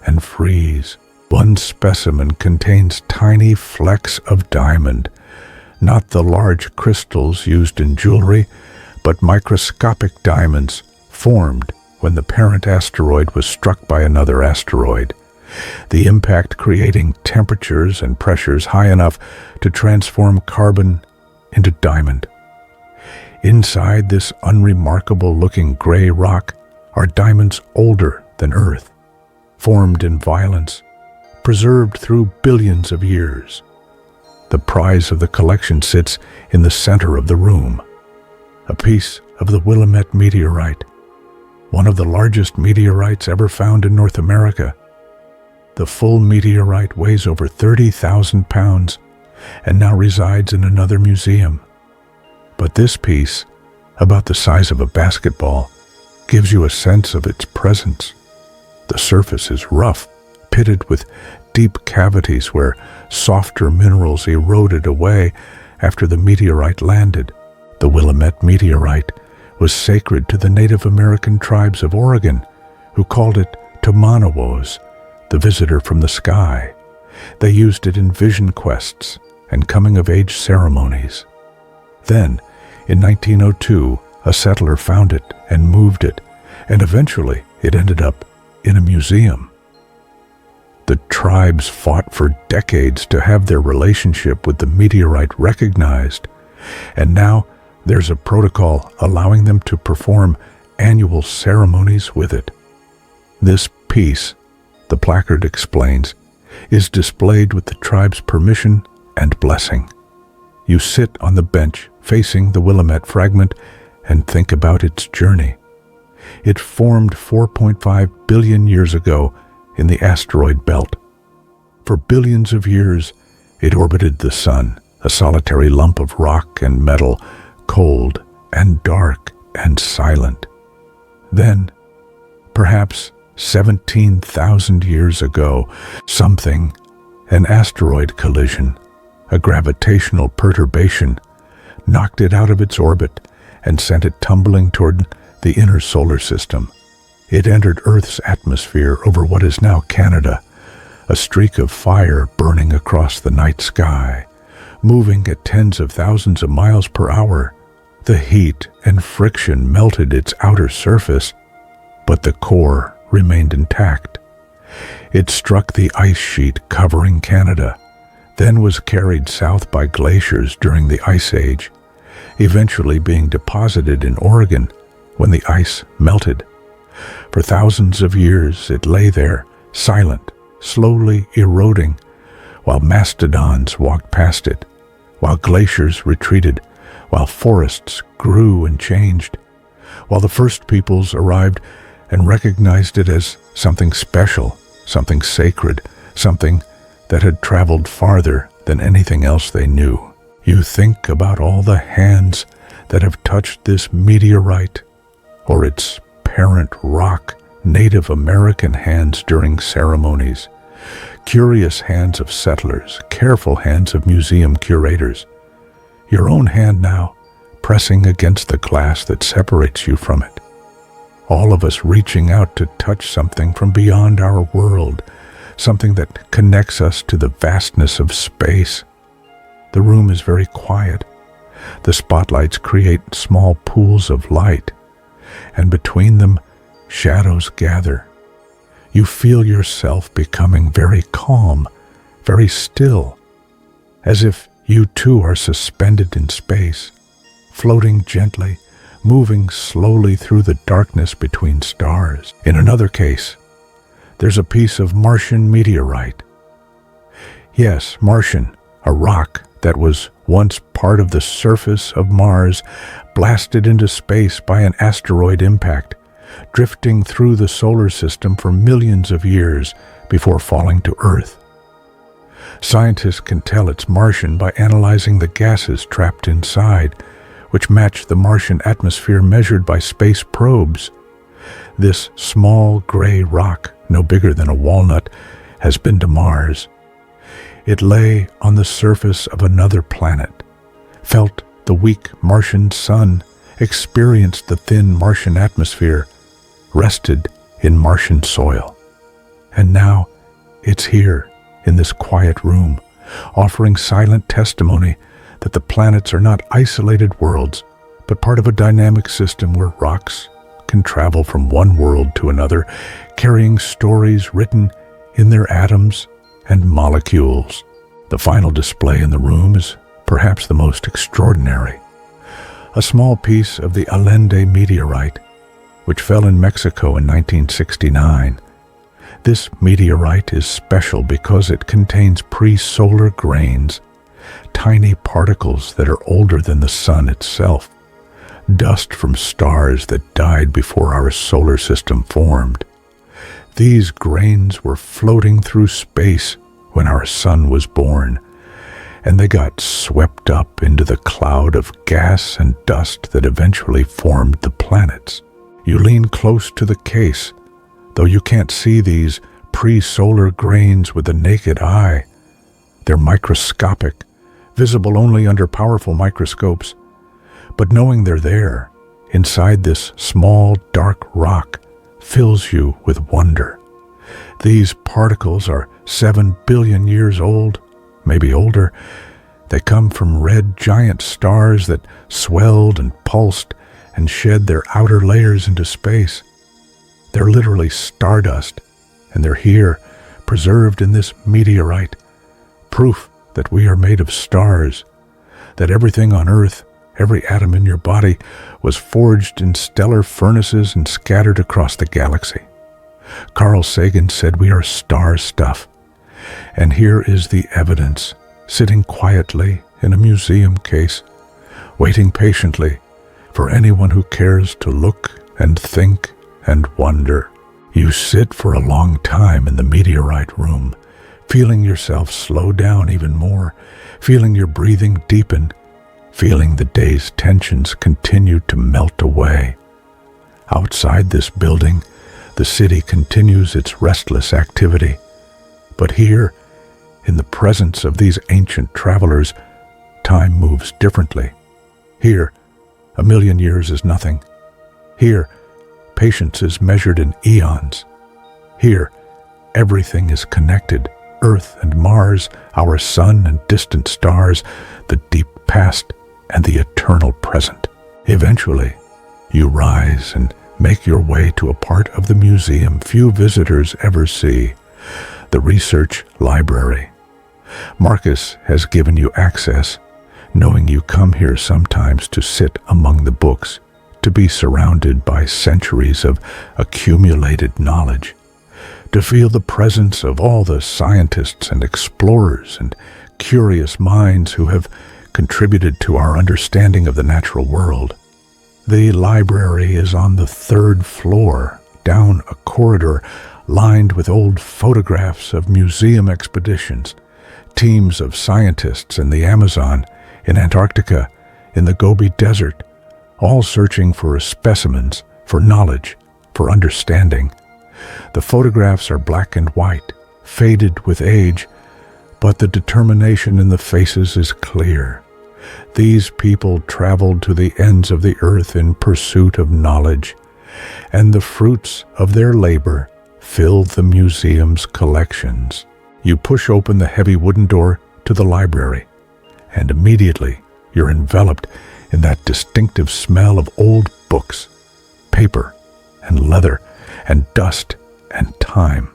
and freeze. One specimen contains tiny flecks of diamond, not the large crystals used in jewelry, but microscopic diamonds formed when the parent asteroid was struck by another asteroid, the impact creating temperatures and pressures high enough to transform carbon into diamond. Inside this unremarkable-looking gray rock are diamonds older than Earth, formed in violence, preserved through billions of years. The prize of the collection sits in the center of the room, a piece of the Willamette meteorite, one of the largest meteorites ever found in North America. The full meteorite weighs over 30,000 pounds and now resides in another museum. But this piece, about the size of a basketball, gives you a sense of its presence. The surface is rough, pitted with deep cavities where softer minerals eroded away after the meteorite landed. The Willamette meteorite was sacred to the Native American tribes of Oregon, who called it Tomanowos, the visitor from the sky. They used it in vision quests and coming-of-age ceremonies. Then, in 1902, a settler found it and moved it, and eventually it ended up in a museum. The tribes fought for decades to have their relationship with the meteorite recognized, and now there's a protocol allowing them to perform annual ceremonies with it. This piece, the placard explains, is displayed with the tribe's permission and blessing. You sit on the bench facing the Willamette fragment and think about its journey. It formed 4.5 billion years ago in the asteroid belt. For billions of years, it orbited the sun, a solitary lump of rock and metal, cold and dark and silent. Then, perhaps 17,000 years ago, an asteroid collision, a gravitational perturbation, knocked it out of its orbit and sent it tumbling toward the inner solar system. It entered Earth's atmosphere over what is now Canada, a streak of fire burning across the night sky, moving at tens of thousands of miles per hour. The heat and friction melted its outer surface, but the core remained intact. It struck the ice sheet covering Canada, then was carried south by glaciers during the Ice Age, eventually being deposited in Oregon when the ice melted. For thousands of years it lay there, silent, slowly eroding, while mastodons walked past it, while glaciers retreated, while forests grew and changed, while the first peoples arrived and recognized it as something special, something sacred, something that had traveled farther than anything else they knew. You think about all the hands that have touched this meteorite or its parent rock, Native American hands during ceremonies, curious hands of settlers, careful hands of museum curators, your own hand now pressing against the glass that separates you from it. All of us reaching out to touch something from beyond our world, something that connects us to the vastness of space. The room is very quiet. The spotlights create small pools of light, and between them, shadows gather. You feel yourself becoming very calm, very still, as if you too are suspended in space, floating gently, moving slowly through the darkness between stars. In another case, there's a piece of Martian meteorite. Yes, Martian, a rock that was once part of the surface of Mars, blasted into space by an asteroid impact, drifting through the solar system for millions of years before falling to Earth. Scientists can tell it's Martian by analyzing the gases trapped inside, which match the Martian atmosphere measured by space probes. This small gray rock, no bigger than a walnut, has been to Mars. It lay on the surface of another planet, felt the weak Martian sun, experienced the thin Martian atmosphere, rested in Martian soil. And now it's here, in this quiet room, offering silent testimony that the planets are not isolated worlds, but part of a dynamic system where rocks can travel from one world to another, carrying stories written in their atoms and molecules. The final display in the room is perhaps the most extraordinary. A small piece of the Allende meteorite, which fell in Mexico in 1969. This meteorite is special because it contains pre-solar grains, tiny particles that are older than the sun itself, dust from stars that died before our solar system formed. These grains were floating through space when our sun was born, and they got swept up into the cloud of gas and dust that eventually formed the planets. You lean close to the case, though you can't see these pre-solar grains with the naked eye. They're microscopic, visible only under powerful microscopes. But knowing they're there, inside this small, dark rock, fills you with wonder. These particles are 7 billion years old, maybe older. They come from red giant stars that swelled and pulsed and shed their outer layers into space. They're literally stardust, and they're here, preserved in this meteorite, proof that we are made of stars, that everything on Earth, every atom in your body, was forged in stellar furnaces and scattered across the galaxy. Carl Sagan said we are star stuff, and here is the evidence, sitting quietly in a museum case, waiting patiently for anyone who cares to look and think and wonder. You sit for a long time in the meteorite room, feeling yourself slow down even more, feeling your breathing deepen, feeling the day's tensions continue to melt away. Outside this building, the city continues its restless activity. But here, in the presence of these ancient travelers, time moves differently. Here, 1,000,000 years is nothing. Here, patience is measured in eons. Here, everything is connected. Earth and Mars, our sun and distant stars, the deep past and the eternal present. Eventually, you rise and make your way to a part of the museum few visitors ever see, the research library. Marcus has given you access, knowing you come here sometimes to sit among the books, to be surrounded by centuries of accumulated knowledge, to feel the presence of all the scientists and explorers and curious minds who have contributed to our understanding of the natural world. The library is on the 3rd floor, down a corridor lined with old photographs of museum expeditions, teams of scientists in the Amazon, in Antarctica, in the Gobi Desert, all searching for specimens, for knowledge, for understanding. The photographs are black and white, faded with age, but the determination in the faces is clear. These people traveled to the ends of the earth in pursuit of knowledge, and the fruits of their labor filled the museum's collections. You push open the heavy wooden door to the library, and immediately you're enveloped in that distinctive smell of old books, paper and leather and dust and time.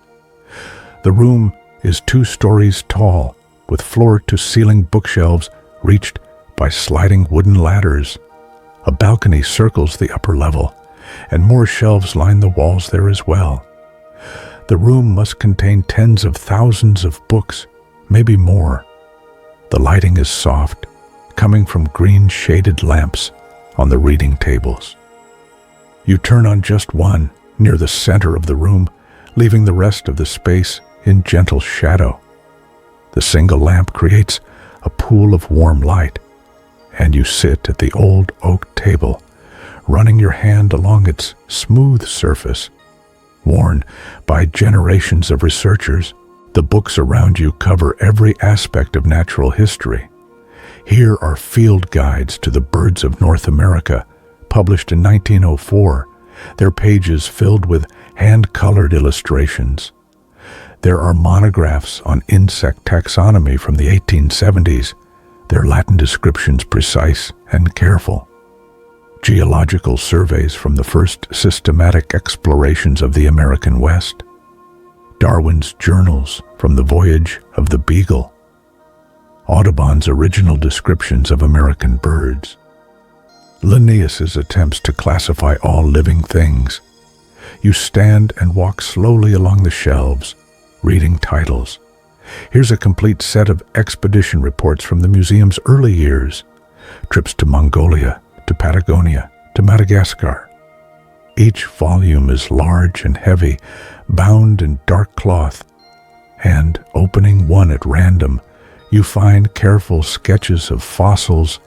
The room is 2 stories tall, with floor-to-ceiling bookshelves reached by sliding wooden ladders. A balcony circles the upper level, and more shelves line the walls there as well. The room must contain tens of thousands of books, maybe more. The lighting is soft, coming from green-shaded lamps on the reading tables. You turn on just one near the center of the room, leaving the rest of the space in gentle shadow. The single lamp creates a pool of warm light, and you sit at the old oak table, running your hand along its smooth surface. Worn by generations of researchers, the books around you cover every aspect of natural history. Here are field guides to the birds of North America, published in 1904, their pages filled with hand-colored illustrations. There are monographs on insect taxonomy from the 1870s, their Latin descriptions precise and careful. Geological surveys from the first systematic explorations of the American West. Darwin's journals from the voyage of the Beagle. Audubon's original descriptions of American birds. Linnaeus's attempts to classify all living things. You stand and walk slowly along the shelves, reading titles. Here's a complete set of expedition reports from the museum's early years. Trips to Mongolia, to Patagonia, to Madagascar. Each volume is large and heavy, bound in dark cloth, and, opening one at random, you find careful sketches of fossils,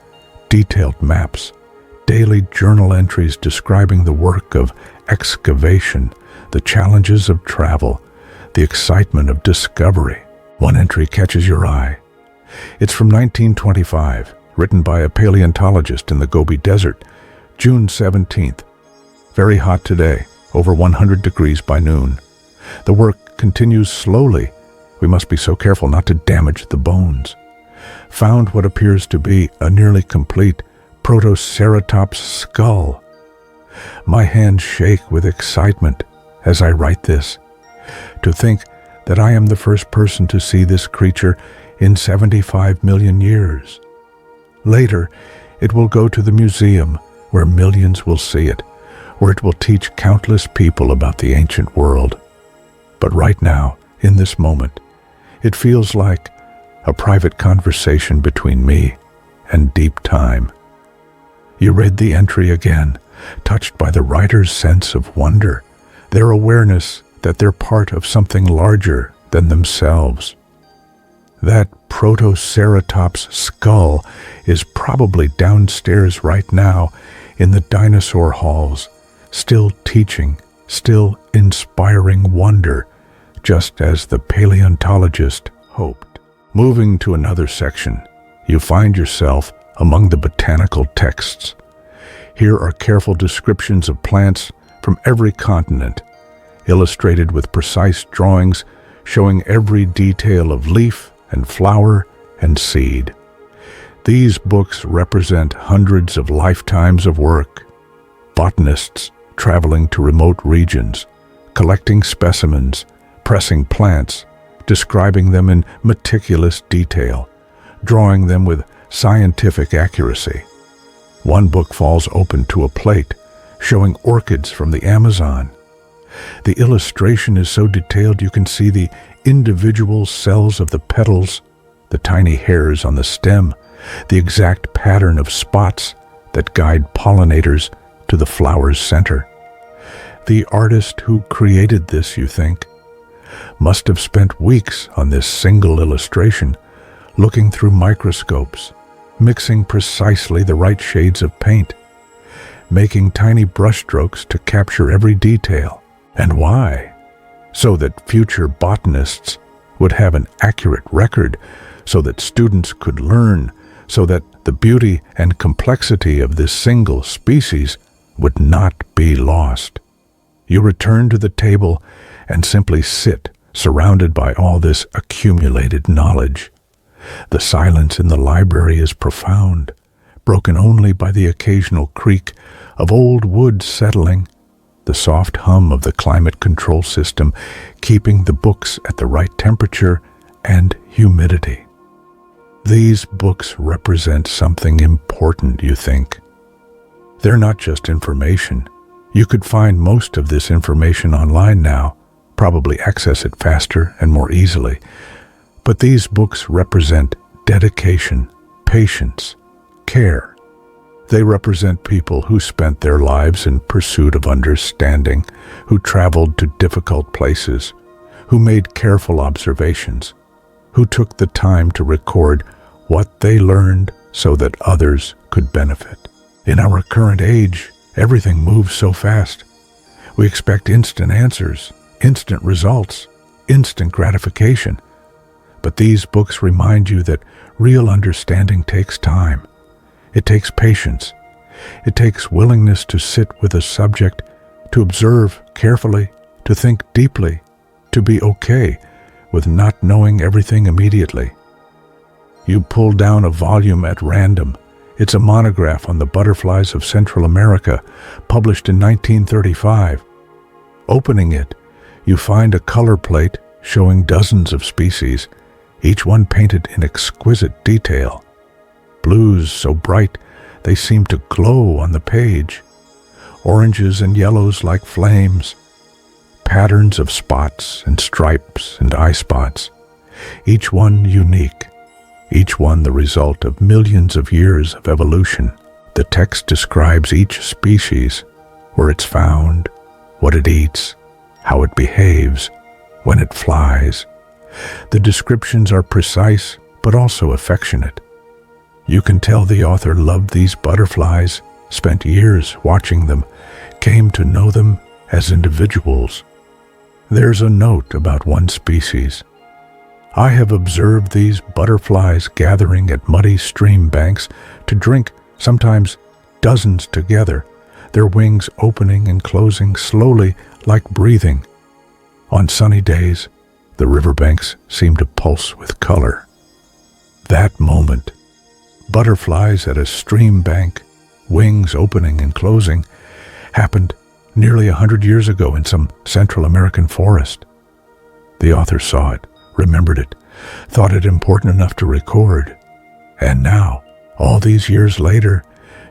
detailed maps, daily journal entries describing the work of excavation, the challenges of travel, the excitement of discovery. One entry catches your eye. It's from 1925, written by a paleontologist in the Gobi Desert, June 17th. Very hot today, over 100 degrees by noon. The work continues slowly. We must be so careful not to damage the bones. Found what appears to be a nearly complete Protoceratops skull. My hands shake with excitement as I write this. To think that I am the first person to see this creature in 75 million years. Later, it will go to the museum where millions will see it, where it will teach countless people about the ancient world. But right now, in this moment, it feels like a private conversation between me and deep time. You read the entry again, touched by the writer's sense of wonder, their awareness that they're part of something larger than themselves. That Protoceratops skull is probably downstairs right now in the dinosaur halls, still teaching, still inspiring wonder, just as the paleontologist hoped. Moving to another section, you find yourself among the botanical texts. Here are careful descriptions of plants from every continent, illustrated with precise drawings showing every detail of leaf and flower and seed. These books represent hundreds of lifetimes of work. Botanists traveling to remote regions, collecting specimens, pressing plants, describing them in meticulous detail, drawing them with scientific accuracy. One book falls open to a plate, showing orchids from the Amazon. The illustration is so detailed you can see the individual cells of the petals, the tiny hairs on the stem, the exact pattern of spots that guide pollinators to the flower's center. The artist who created this, you think, must have spent weeks on this single illustration, looking through microscopes, mixing precisely the right shades of paint, making tiny brushstrokes to capture every detail. And why? So that future botanists would have an accurate record, so that students could learn, so that the beauty and complexity of this single species would not be lost. You return to the table and simply sit, surrounded by all this accumulated knowledge. The silence in the library is profound, broken only by the occasional creak of old wood settling, the soft hum of the climate control system keeping the books at the right temperature and humidity. These books represent something important, you think. They're not just information. You could find most of this information online now, probably access it faster and more easily. But these books represent dedication, patience, care. They represent people who spent their lives in pursuit of understanding, who traveled to difficult places, who made careful observations, who took the time to record what they learned so that others could benefit. In our current age, everything moves so fast. We expect instant answers, instant results, instant gratification. But these books remind you that real understanding takes time. It takes patience. It takes willingness to sit with a subject, to observe carefully, to think deeply, to be okay with not knowing everything immediately. You pull down a volume at random. It's a monograph on the butterflies of Central America, published in 1935. Opening it, you find a color plate showing dozens of species, each one painted in exquisite detail. Blues so bright they seem to glow on the page, oranges and yellows like flames, patterns of spots and stripes and eye spots, each one unique, each one the result of millions of years of evolution. The text describes each species, where it's found, what it eats, how it behaves, when it flies. The descriptions are precise but also affectionate. You can tell the author loved these butterflies, spent years watching them, came to know them as individuals. There's a note about one species. I have observed these butterflies gathering at muddy stream banks to drink, sometimes dozens together, their wings opening and closing slowly like breathing. On sunny days, the riverbanks seem to pulse with color. That moment, butterflies at a stream bank, wings opening and closing, happened nearly 100 years ago in some Central American forest. The author saw it, remembered it, thought it important enough to record. And now, all these years later,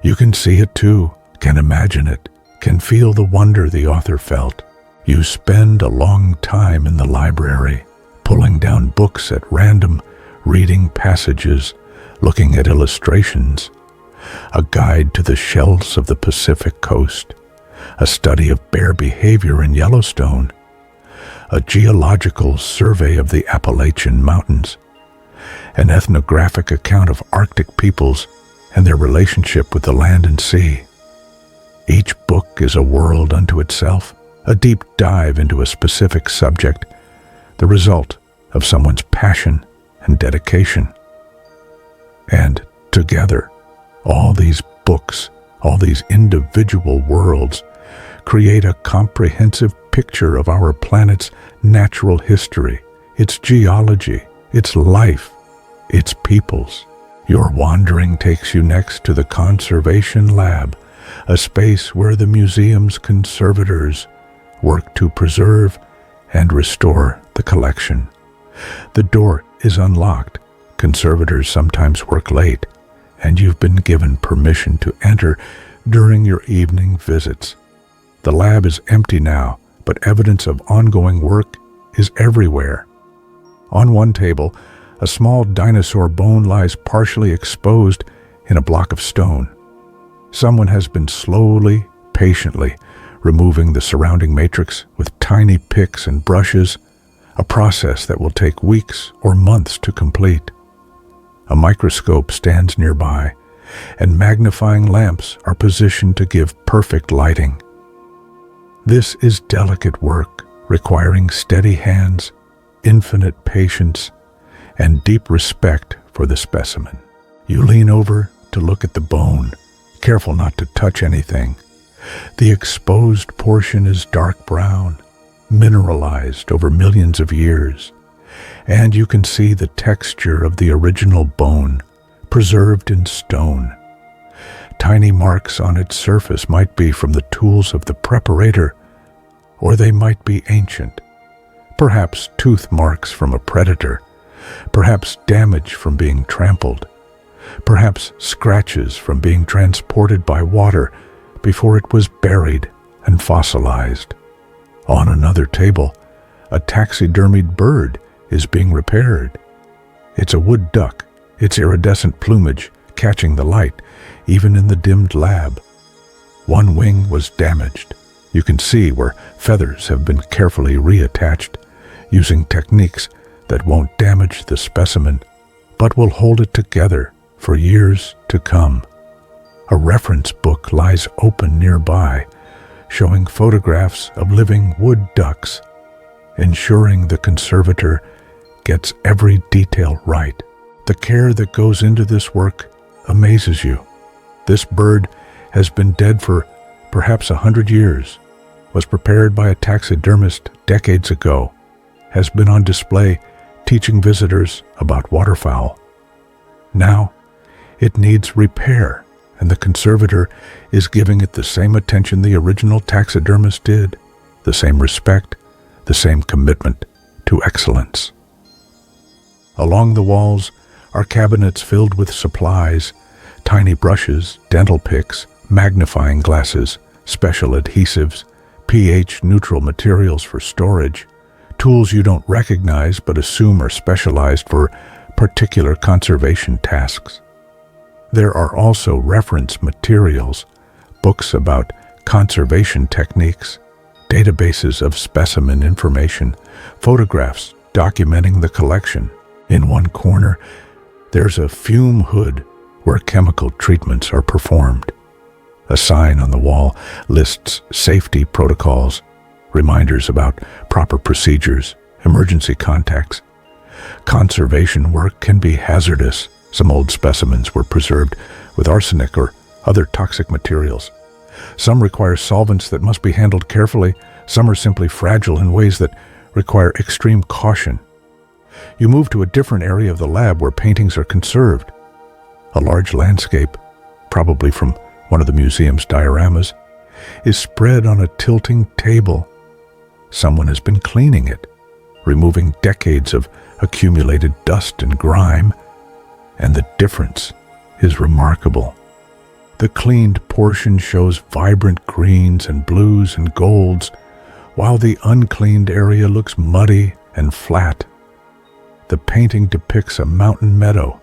you can see it too, can imagine it, can feel the wonder the author felt. You spend a long time in the library, pulling down books at random, reading passages, looking at illustrations, a guide to the shells of the Pacific coast, a study of bear behavior in Yellowstone, a geological survey of the Appalachian Mountains, an ethnographic account of Arctic peoples and their relationship with the land and sea. Each book is a world unto itself, a deep dive into a specific subject, the result of someone's passion and dedication. And together, all these books, all these individual worlds, create a comprehensive picture of our planet's natural history, its geology, its life, its peoples. Your wandering takes you next to the Conservation Lab, a space where the museum's conservators work to preserve and restore the collection. The door is unlocked. Conservators sometimes work late, and you've been given permission to enter during your evening visits. The lab is empty now, but evidence of ongoing work is everywhere. On one table, a small dinosaur bone lies partially exposed in a block of stone. Someone has been slowly, patiently removing the surrounding matrix with tiny picks and brushes. a process that will take weeks or months to complete. A microscope stands nearby, and magnifying lamps are positioned to give perfect lighting. This is delicate work, requiring steady hands, infinite patience, and deep respect for the specimen. You lean over to look at the bone, careful not to touch anything. The exposed portion is dark brown, mineralized over millions of years, and you can see the texture of the original bone, preserved in stone. Tiny marks on its surface might be from the tools of the preparator, or they might be ancient. Perhaps tooth marks from a predator, perhaps damage from being trampled, perhaps scratches from being transported by water before it was buried and fossilized. On another table, a taxidermied bird is being repaired. It's a wood duck, its iridescent plumage catching the light, even in the dimmed lab. One wing was damaged. You can see where feathers have been carefully reattached, using techniques that won't damage the specimen, but will hold it together for years to come. A reference book lies open nearby, showing photographs of living wood ducks, ensuring the conservator gets every detail right. The care that goes into this work amazes you. This bird has been dead for perhaps 100 years, was prepared by a taxidermist decades ago, has been on display teaching visitors about waterfowl. Now, it needs repair, and the conservator is giving it the same attention the original taxidermist did, the same respect, the same commitment to excellence. Along the walls are cabinets filled with supplies, tiny brushes, dental picks, magnifying glasses, special adhesives, pH-neutral materials for storage, tools you don't recognize but assume are specialized for particular conservation tasks. There are also reference materials, books about conservation techniques, databases of specimen information, photographs documenting the collection. In one corner, there's a fume hood where chemical treatments are performed. A sign on the wall lists safety protocols, reminders about proper procedures, emergency contacts. Conservation work can be hazardous. Some old specimens were preserved with arsenic or other toxic materials. Some require solvents that must be handled carefully. Some are simply fragile in ways that require extreme caution. You move to a different area of the lab where paintings are conserved. A large landscape, probably from one of the museum's dioramas, is spread on a tilting table. Someone has been cleaning it, removing decades of accumulated dust and grime, and the difference is remarkable. The cleaned portion shows vibrant greens and blues and golds, while the uncleaned area looks muddy and flat. The painting depicts a mountain meadow,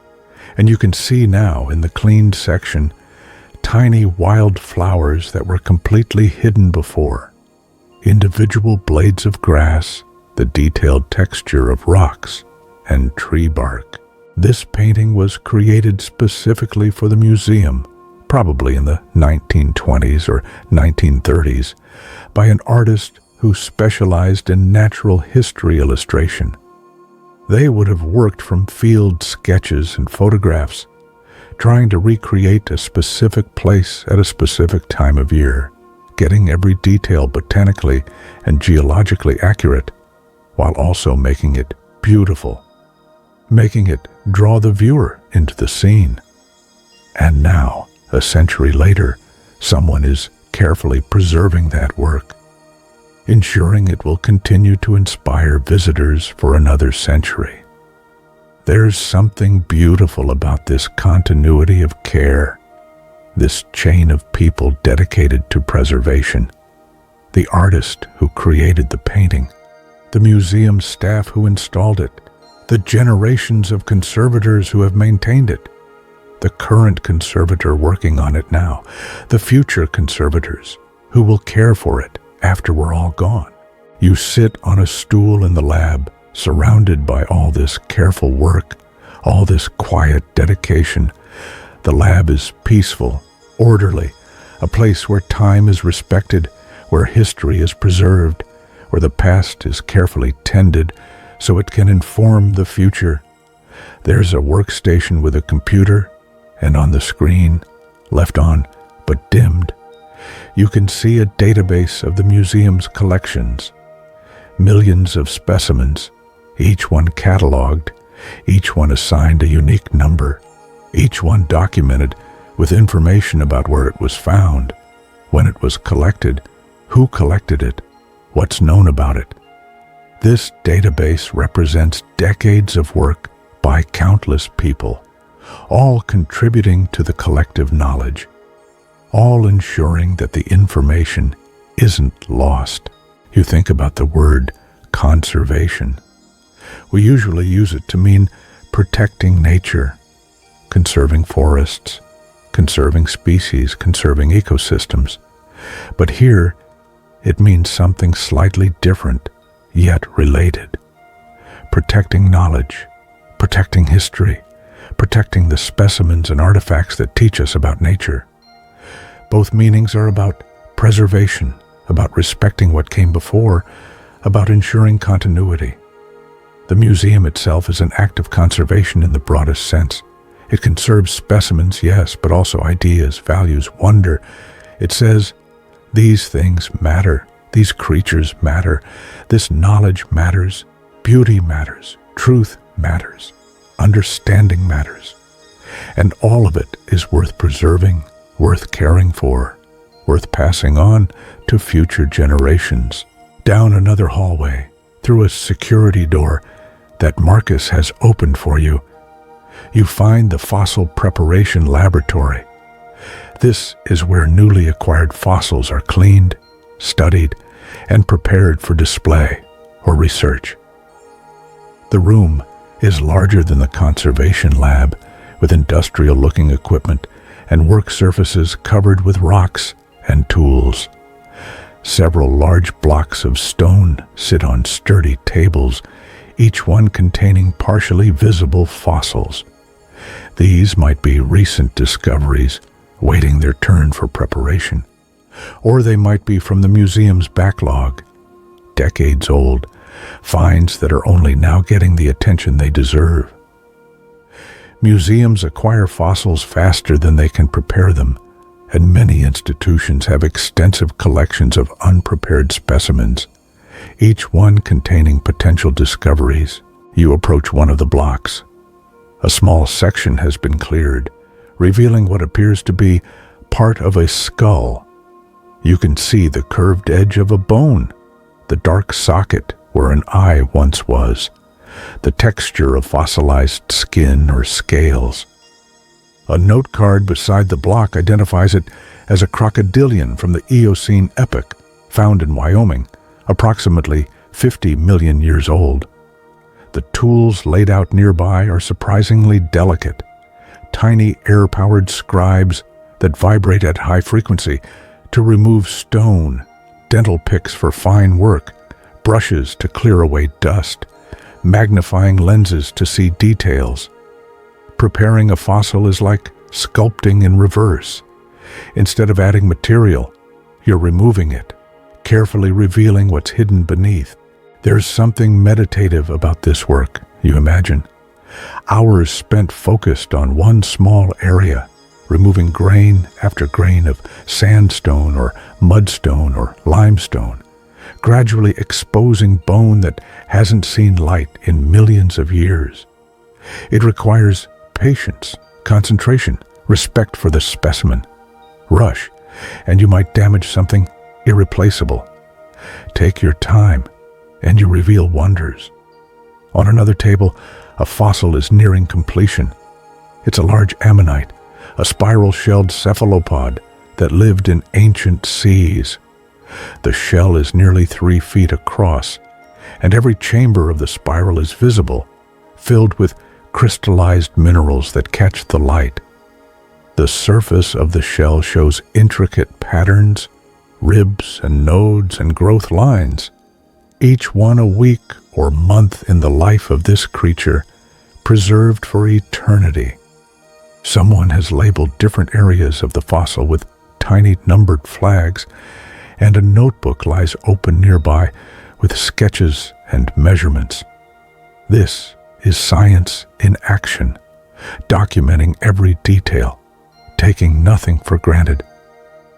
and you can see now in the cleaned section tiny wild flowers that were completely hidden before, individual blades of grass, the detailed texture of rocks and tree bark. This painting was created specifically for the museum, probably in the 1920s or 1930s, by an artist who specialized in natural history illustration. They would have worked from field sketches and photographs, trying to recreate a specific place at a specific time of year, getting every detail botanically and geologically accurate, while also making it beautiful, making it draw the viewer into the scene. And now, a century later, someone is carefully preserving that work, ensuring it will continue to inspire visitors for another century. There's something beautiful about this continuity of care, this chain of people dedicated to preservation. The artist who created the painting, the museum staff who installed it, the generations of conservators who have maintained it, the current conservator working on it now, the future conservators who will care for it after we're all gone. You sit on a stool in the lab, Surrounded by all this careful work, all this quiet dedication, the lab is peaceful, orderly, a place where time is respected, where history is preserved, where the past is carefully tended so it can inform the future. There's a workstation with a computer, and on the screen, left on but dimmed, you can see a database of the museum's collections. Millions of specimens, each one cataloged, each one assigned a unique number, each one documented with information about where it was found, when it was collected, who collected it, what's known about it. This database represents decades of work by countless people, all contributing to the collective knowledge, all ensuring that the information isn't lost. You think about the word conservation. We usually use it to mean protecting nature, conserving forests, conserving species, conserving ecosystems. But here, it means something slightly different, yet related. Protecting knowledge, protecting history, protecting the specimens and artifacts that teach us about nature. Both meanings are about preservation, about respecting what came before, about ensuring continuity. The museum itself is an act of conservation in the broadest sense. It conserves specimens, yes, but also ideas, values, wonder. It says, these things matter, these creatures matter, this knowledge matters, beauty matters, truth matters, understanding matters. And all of it is worth preserving, worth caring for, worth passing on to future generations. Down another hallway, through a security door that Marcus has opened for you, you find the fossil preparation laboratory. This is where newly acquired fossils are cleaned, studied, and prepared for display or research. The room is larger than the conservation lab, with industrial-looking equipment and work surfaces covered with rocks and tools. Several large blocks of stone sit on sturdy tables, each one containing partially visible fossils. These might be recent discoveries, waiting their turn for preparation, or they might be from the museum's backlog, decades old, finds that are only now getting the attention they deserve. Museums acquire fossils faster than they can prepare them, and many institutions have extensive collections of unprepared specimens, each one containing potential discoveries. You approach one of the blocks. A small section has been cleared, revealing what appears to be part of a skull. You can see the curved edge of a bone, the dark socket where an eye once was, the texture of fossilized skin or scales. A note card beside the block identifies it as a crocodilian from the Eocene epoch, found in Wyoming, approximately 50 million years old. The tools laid out nearby are surprisingly delicate, tiny air-powered scribes that vibrate at high frequency to remove stone, dental picks for fine work, brushes to clear away dust, magnifying lenses to see details. Preparing a fossil is like sculpting in reverse. Instead of adding material, you're removing it, carefully revealing what's hidden beneath. There's something meditative about this work, you imagine. Hours spent focused on one small area, removing grain after grain of sandstone or mudstone or limestone, gradually exposing bone that hasn't seen light in millions of years. It requires patience, concentration, respect for the specimen. Rush, and you might damage something irreplaceable. Take your time, and you reveal wonders. On another table, a fossil is nearing completion. It's a large ammonite, a spiral-shelled cephalopod that lived in ancient seas. The shell is nearly 3 feet across, and every chamber of the spiral is visible, filled with crystallized minerals that catch the light. The surface of the shell shows intricate patterns, ribs and nodes and growth lines, each one a week or month in the life of this creature, preserved for eternity. Someone has labeled different areas of the fossil with tiny numbered flags, and a notebook lies open nearby with sketches and measurements. This is science in action, documenting every detail, taking nothing for granted,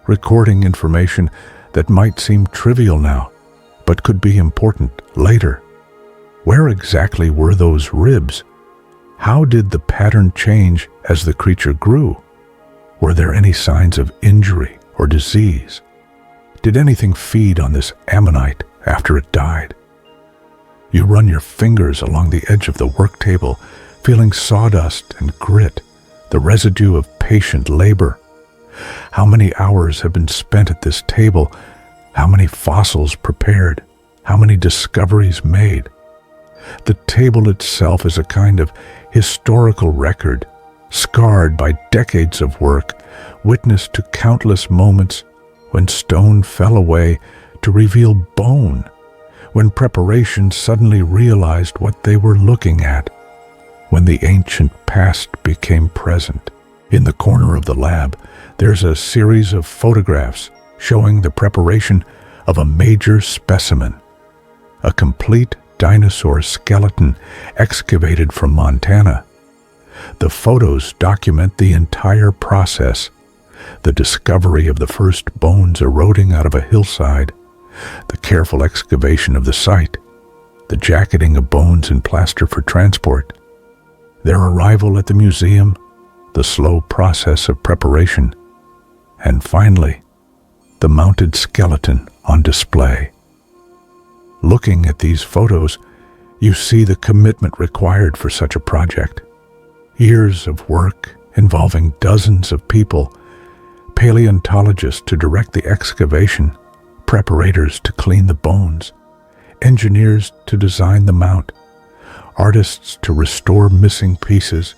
recording information that might seem trivial now, but could be important later. Where exactly were those ribs? How did the pattern change as the creature grew? Were there any signs of injury or disease? Did anything feed on this ammonite after it died? You run your fingers along the edge of the work table, feeling sawdust and grit, the residue of patient labor. How many hours have been spent at this table? How many fossils prepared? How many discoveries made? The table itself is a kind of historical record, scarred by decades of work, witness to countless moments when stone fell away to reveal bone, when preparation suddenly realized what they were looking at, when the ancient past became present. In the corner of the lab, there's a series of photographs showing the preparation of a major specimen, a complete dinosaur skeleton excavated from Montana. The photos document the entire process, the discovery of the first bones eroding out of a hillside, the careful excavation of the site, the jacketing of bones in plaster for transport, their arrival at the museum, the slow process of preparation, and finally, the mounted skeleton on display. Looking at these photos, you see the commitment required for such a project. Years of work involving dozens of people, paleontologists to direct the excavation, preparators to clean the bones, engineers to design the mount, artists to restore missing pieces,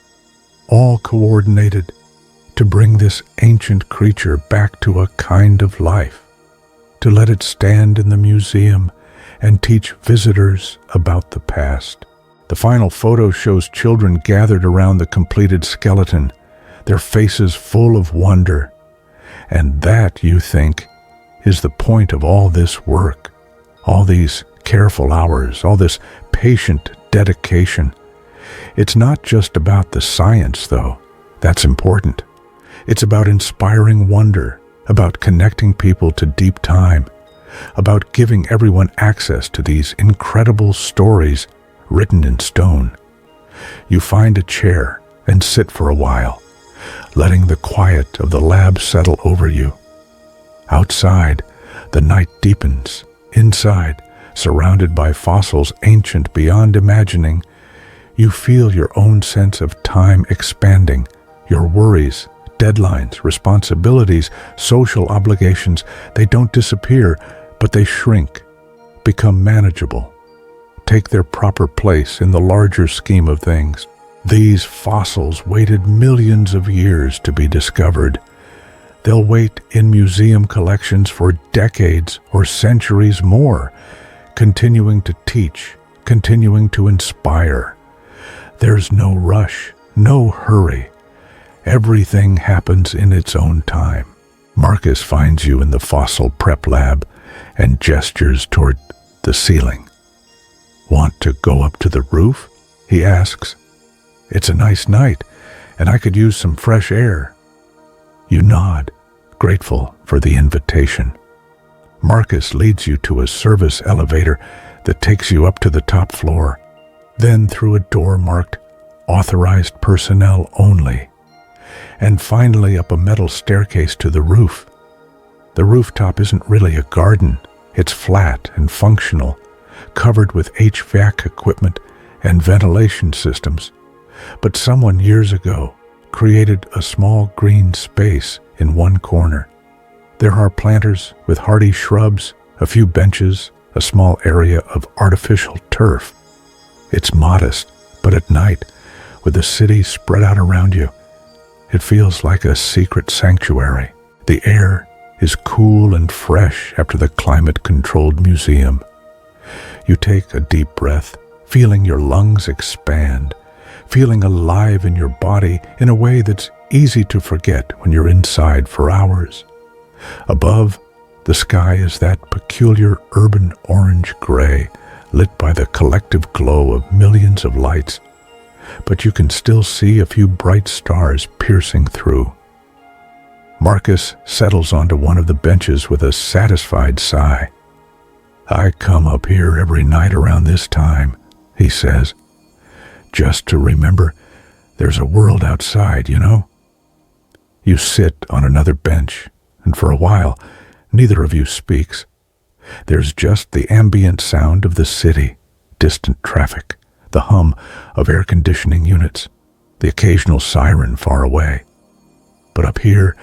all coordinated to bring this ancient creature back to a kind of life, to let it stand in the museum and teach visitors about the past. The final photo shows children gathered around the completed skeleton, their faces full of wonder. And that, you think, is the point of all this work, all these careful hours, all this patient dedication. It's not just about the science, though. That's important. It's about inspiring wonder, about connecting people to deep time, about giving everyone access to these incredible stories written in stone. You find a chair and sit for a while, letting the quiet of the lab settle over you. Outside, the night deepens. Inside, surrounded by fossils ancient beyond imagining, you feel your own sense of time expanding, your worries, deadlines, responsibilities, social obligations. They don't disappear, but they shrink, become manageable, take their proper place in the larger scheme of things. These fossils waited millions of years to be discovered. They'll wait in museum collections for decades or centuries more, continuing to teach, continuing to inspire. There's no rush, no hurry. Everything happens in its own time. Marcus finds you in the fossil prep lab and gestures toward the ceiling. Want to go up to the roof? He asks. It's a nice night, and I could use some fresh air. You nod, grateful for the invitation. Marcus leads you to a service elevator that takes you up to the top floor, then through a door marked Authorized Personnel Only, and finally up a metal staircase to the roof. The rooftop isn't really a garden. It's flat and functional, covered with HVAC equipment and ventilation systems. But someone years ago created a small green space in one corner. There are planters with hardy shrubs, a few benches, a small area of artificial turf. It's modest, but at night, with the city spread out around you, it feels like a secret sanctuary. The air is cool and fresh after the climate-controlled museum. You take a deep breath, feeling your lungs expand, feeling alive in your body in a way that's easy to forget when you're inside for hours. Above, the sky is that peculiar urban orange-gray, lit by the collective glow of millions of lights, but you can still see a few bright stars piercing through. Marcus settles onto one of the benches with a satisfied sigh. "I come up here every night around this time," he says, "just to remember there's a world outside, you know?" You sit on another bench, and for a while, neither of you speaks. There's just the ambient sound of the city, distant traffic, the hum of air conditioning units, the occasional siren far away. But up here,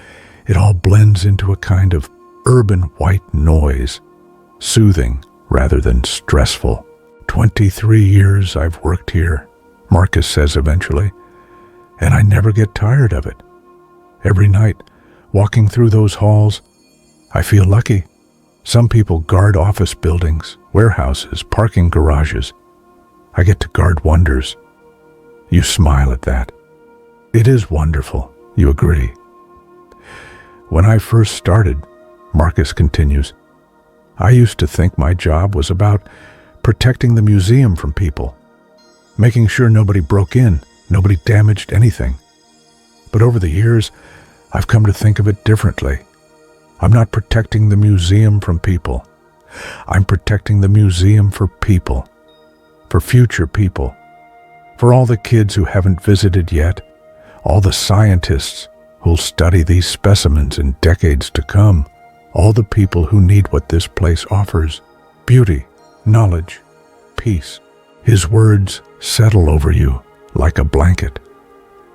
it all blends into a kind of urban white noise, soothing rather than stressful. 23 years I've worked here," Marcus says eventually, "and I never get tired of it. Every night, walking through those halls, I feel lucky. Some people guard office buildings, warehouses, parking garages. I get to guard wonders." You smile at that. "It is wonderful," you agree. "When I first started," Marcus continues, "I used to think my job was about protecting the museum from people, making sure nobody broke in, nobody damaged anything. But over the years, I've come to think of it differently. I'm not protecting the museum from people. I'm protecting the museum for people, for future people, for all the kids who haven't visited yet, all the scientists who'll study these specimens in decades to come, all the people who need what this place offers: beauty, knowledge, peace." His words settle over you like a blanket.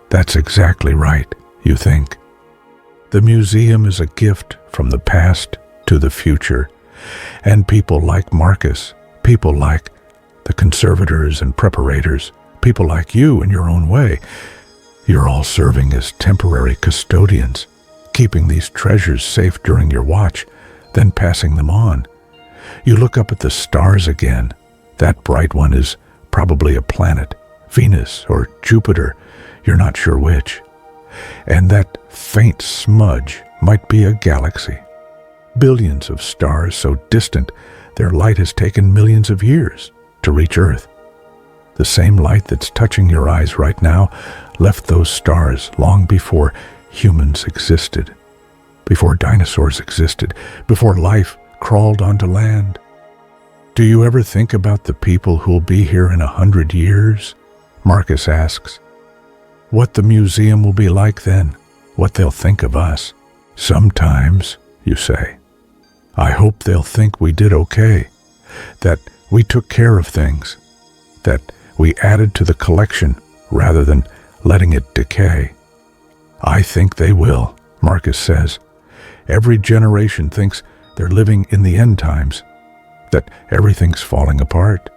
That's exactly right, you think. The museum is a gift from the past to the future, and people like Marcus, people like the conservators and preparators, people like you in your own way, you're all serving as temporary custodians, keeping these treasures safe during your watch, then passing them on. You look up at the stars again. That bright one is probably a planet, Venus or Jupiter, you're not sure which. And that faint smudge might be a galaxy. Billions of stars so distant their light has taken millions of years to reach Earth. The same light that's touching your eyes right now left those stars long before humans existed, before dinosaurs existed, before life crawled onto land. "Do you ever think about the people who'll be here in 100 years?" Marcus asks. "What the museum will be like then, what they'll think of us." "Sometimes," you say, "I hope they'll think we did okay, that we took care of things, that we added to the collection rather than letting it decay." "I think they will," Marcus says. "Every generation thinks they're living in the end times, that everything's falling apart.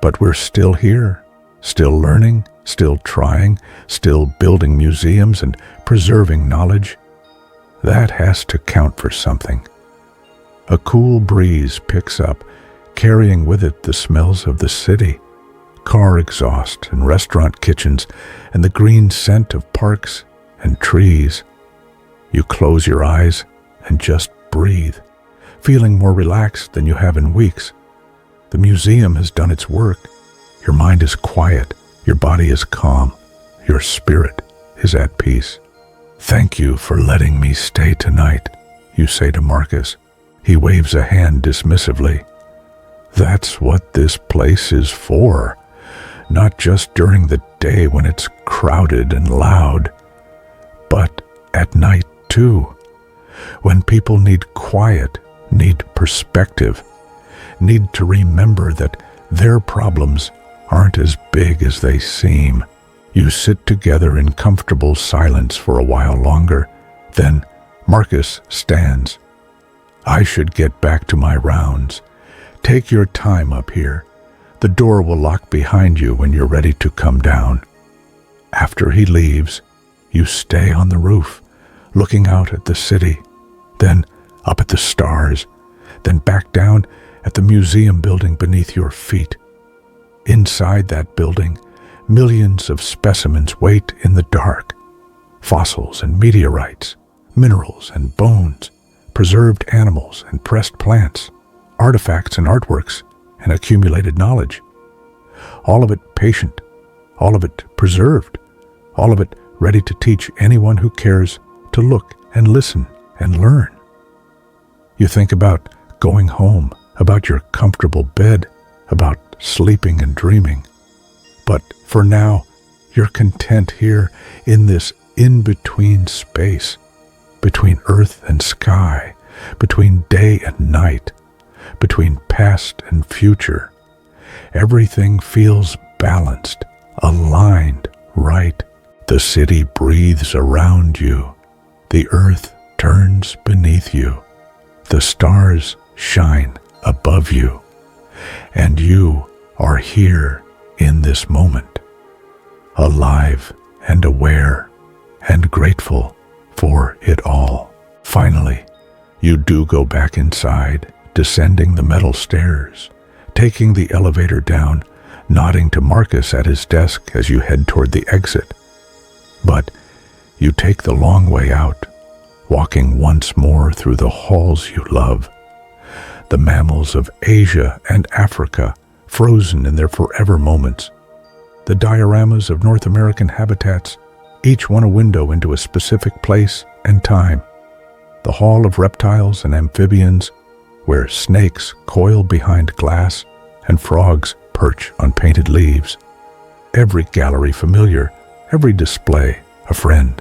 But we're still here, still learning, still trying, still building museums and preserving knowledge. That has to count for something." A cool breeze picks up, carrying with it the smells of the city, car exhaust and restaurant kitchens, and the green scent of parks and trees. You close your eyes and just breathe, feeling more relaxed than you have in weeks. The museum has done its work. Your mind is quiet, your body is calm, your spirit is at peace. "Thank you for letting me stay tonight," you say to Marcus. He waves a hand dismissively. "That's what this place is for, not just during the day when it's crowded and loud, but at night too, when people need quiet, need perspective, need to remember that their problems aren't as big as they seem." You sit together in comfortable silence for a while longer. Then Marcus stands. "I should get back to my rounds. Take your time up here. The door will lock behind you when you're ready to come down." After he leaves, you stay on the roof, looking out at the city, then up at the stars, then back down at the museum building beneath your feet. Inside that building, millions of specimens wait in the dark. Fossils and meteorites, minerals and bones, preserved animals and pressed plants, artifacts and artworks, and accumulated knowledge. All of it patient, all of it preserved, all of it ready to teach anyone who cares to look and listen and learn. You think about going home, about your comfortable bed, about sleeping and dreaming. But for now, you're content here in this in-between space, between earth and sky, between day and night, between past and future. Everything feels balanced, aligned, right. The city breathes around you. The earth turns beneath you. The stars shine above you. And you are here in this moment, alive and aware and grateful for it all. Finally, you do go back inside, descending the metal stairs, taking the elevator down, nodding to Marcus at his desk as you head toward the exit. But you take the long way out, walking once more through the halls you love. The mammals of Asia and Africa frozen in their forever moments. The dioramas of North American habitats, each one a window into a specific place and time. The hall of reptiles and amphibians, where snakes coil behind glass and frogs perch on painted leaves. Every gallery familiar, every display a friend.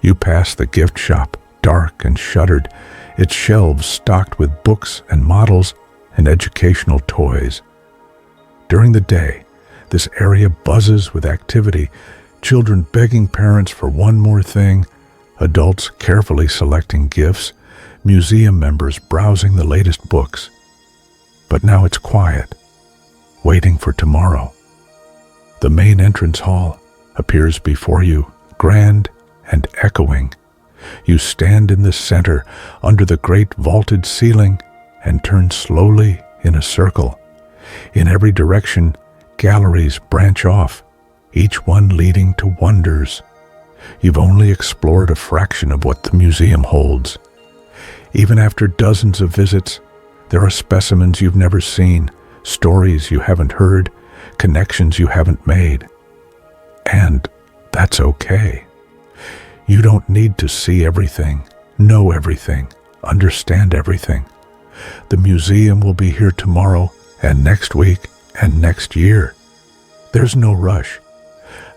You pass the gift shop, dark and shuttered, its shelves stocked with books and models and educational toys. During the day, this area buzzes with activity, children begging parents for one more thing, adults carefully selecting gifts, museum members browsing the latest books. But now it's quiet, waiting for tomorrow. The main entrance hall appears before you, grand and echoing. You stand in the center, under the great vaulted ceiling, and turn slowly in a circle. In every direction, galleries branch off, each one leading to wonders. You've only explored a fraction of what the museum holds. Even after dozens of visits, there are specimens you've never seen, stories you haven't heard, connections you haven't made. And that's okay. You don't need to see everything, know everything, understand everything. The museum will be here tomorrow and next week and next year. There's no rush.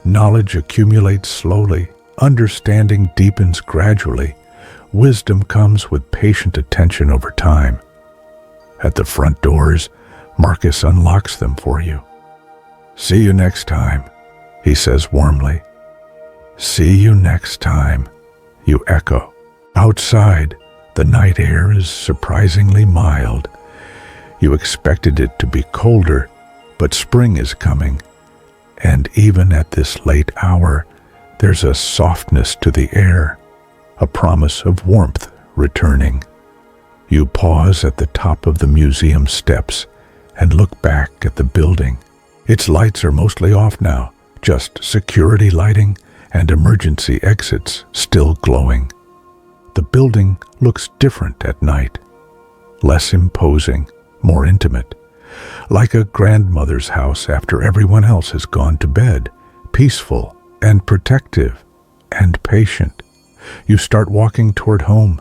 Knowledge accumulates slowly, understanding deepens gradually, wisdom comes with patient attention over time. At the front doors, Marcus unlocks them for you. "See you next time," he says warmly. "See you next time," you echo. Outside, the night air is surprisingly mild. You expected it to be colder, but spring is coming, and even at this late hour, there's a softness to the air, a promise of warmth returning. You pause at the top of the museum steps and look back at the building. Its lights are mostly off now, just security lighting and emergency exits still glowing. The building looks different at night, less imposing, more intimate, like a grandmother's house after everyone else has gone to bed, peaceful and protective and patient. You start walking toward home.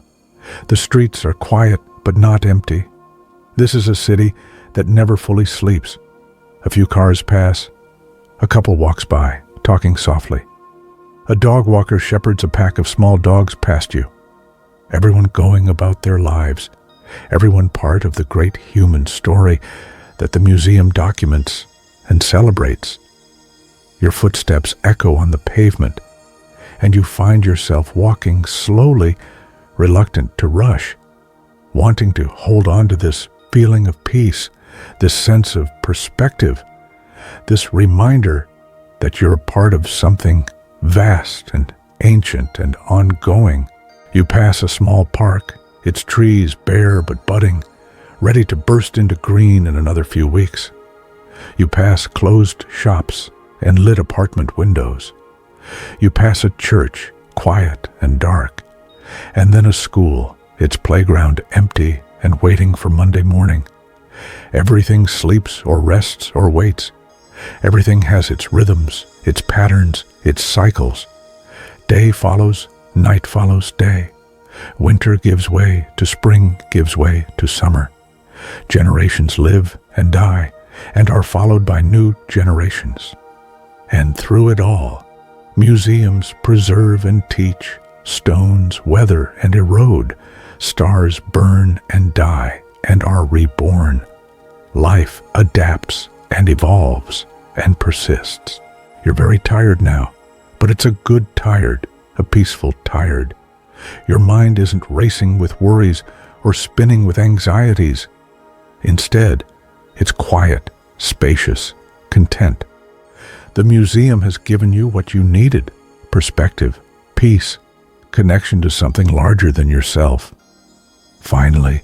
The streets are quiet but not empty. This is a city that never fully sleeps. A few cars pass. A couple walks by, talking softly. A dog walker shepherds a pack of small dogs past you. Everyone going about their lives, everyone part of the great human story that the museum documents and celebrates. Your footsteps echo on the pavement, and you find yourself walking slowly, reluctant to rush, wanting to hold on to this feeling of peace, this sense of perspective, this reminder that you're a part of something vast and ancient and ongoing. You pass a small park, its trees bare but budding, ready to burst into green in another few weeks. You pass closed shops and lit apartment windows. You pass a church, quiet and dark, and then a school, its playground empty and waiting for Monday morning. Everything sleeps or rests or waits. Everything has its rhythms, its patterns, its cycles. Day follows, night follows day. Winter gives way to spring, gives way to summer. Generations live and die and are followed by new generations. And through it all, museums preserve and teach, stones weather and erode, stars burn and die and are reborn. Life adapts and evolves and persists. You're very tired now, but it's a good tired, a peaceful tired. Your mind isn't racing with worries or spinning with anxieties. Instead, it's quiet, spacious, content. The museum has given you what you needed: perspective, peace, connection to something larger than yourself. Finally,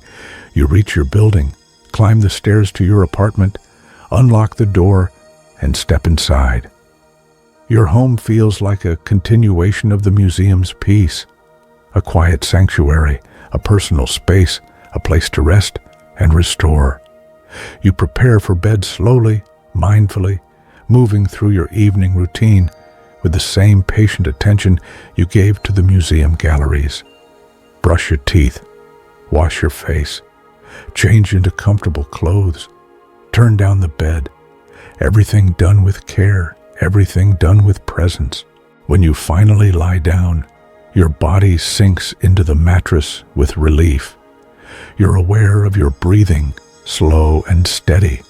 you reach your building, climb the stairs to your apartment, unlock the door, and step inside. Your home feels like a continuation of the museum's peace, a quiet sanctuary, a personal space, a place to rest and restore. You prepare for bed slowly, mindfully, moving through your evening routine with the same patient attention you gave to the museum galleries. Brush your teeth, wash your face, change into comfortable clothes, turn down the bed. Everything done with care, everything done with presence. When you finally lie down, your body sinks into the mattress with relief. You're aware of your breathing, slow and steady.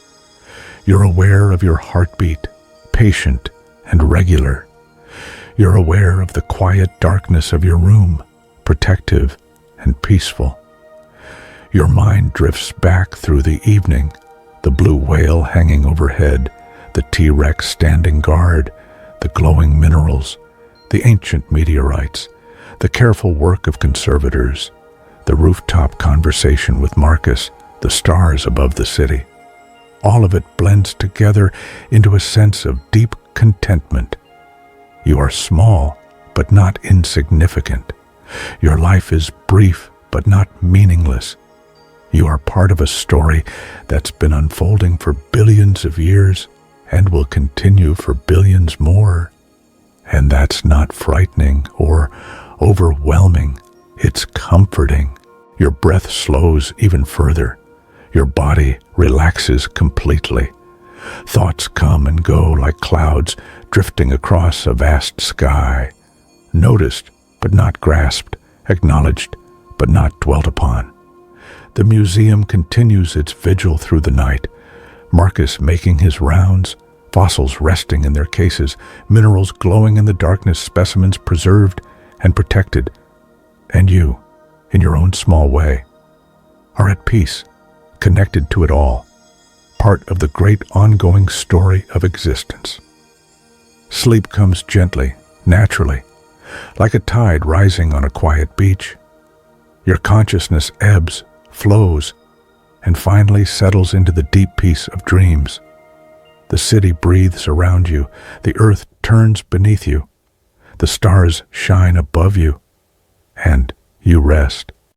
You're aware of your heartbeat, patient and regular. You're aware of the quiet darkness of your room, protective and peaceful. Your mind drifts back through the evening, the blue whale hanging overhead, the T-Rex standing guard, the glowing minerals, the ancient meteorites, the careful work of conservators, the rooftop conversation with Marcus, the stars above the city. All of it blends together into a sense of deep contentment. You are small, but not insignificant. Your life is brief, but not meaningless. You are part of a story that's been unfolding for billions of years and will continue for billions more. And that's not frightening or overwhelming. It's comforting. Your breath slows even further. Your body relaxes completely. Thoughts come and go like clouds drifting across a vast sky. Noticed, but not grasped. Acknowledged, but not dwelt upon. The museum continues its vigil through the night. Marcus making his rounds, fossils resting in their cases, minerals glowing in the darkness, specimens preserved and protected. And you, in your own small way, are at peace, connected to it all, part of the great ongoing story of existence. Sleep comes gently, naturally, like a tide rising on a quiet beach. Your consciousness ebbs, flows, and finally settles into the deep peace of dreams. The city breathes around you, the earth turns beneath you, the stars shine above you, and you rest.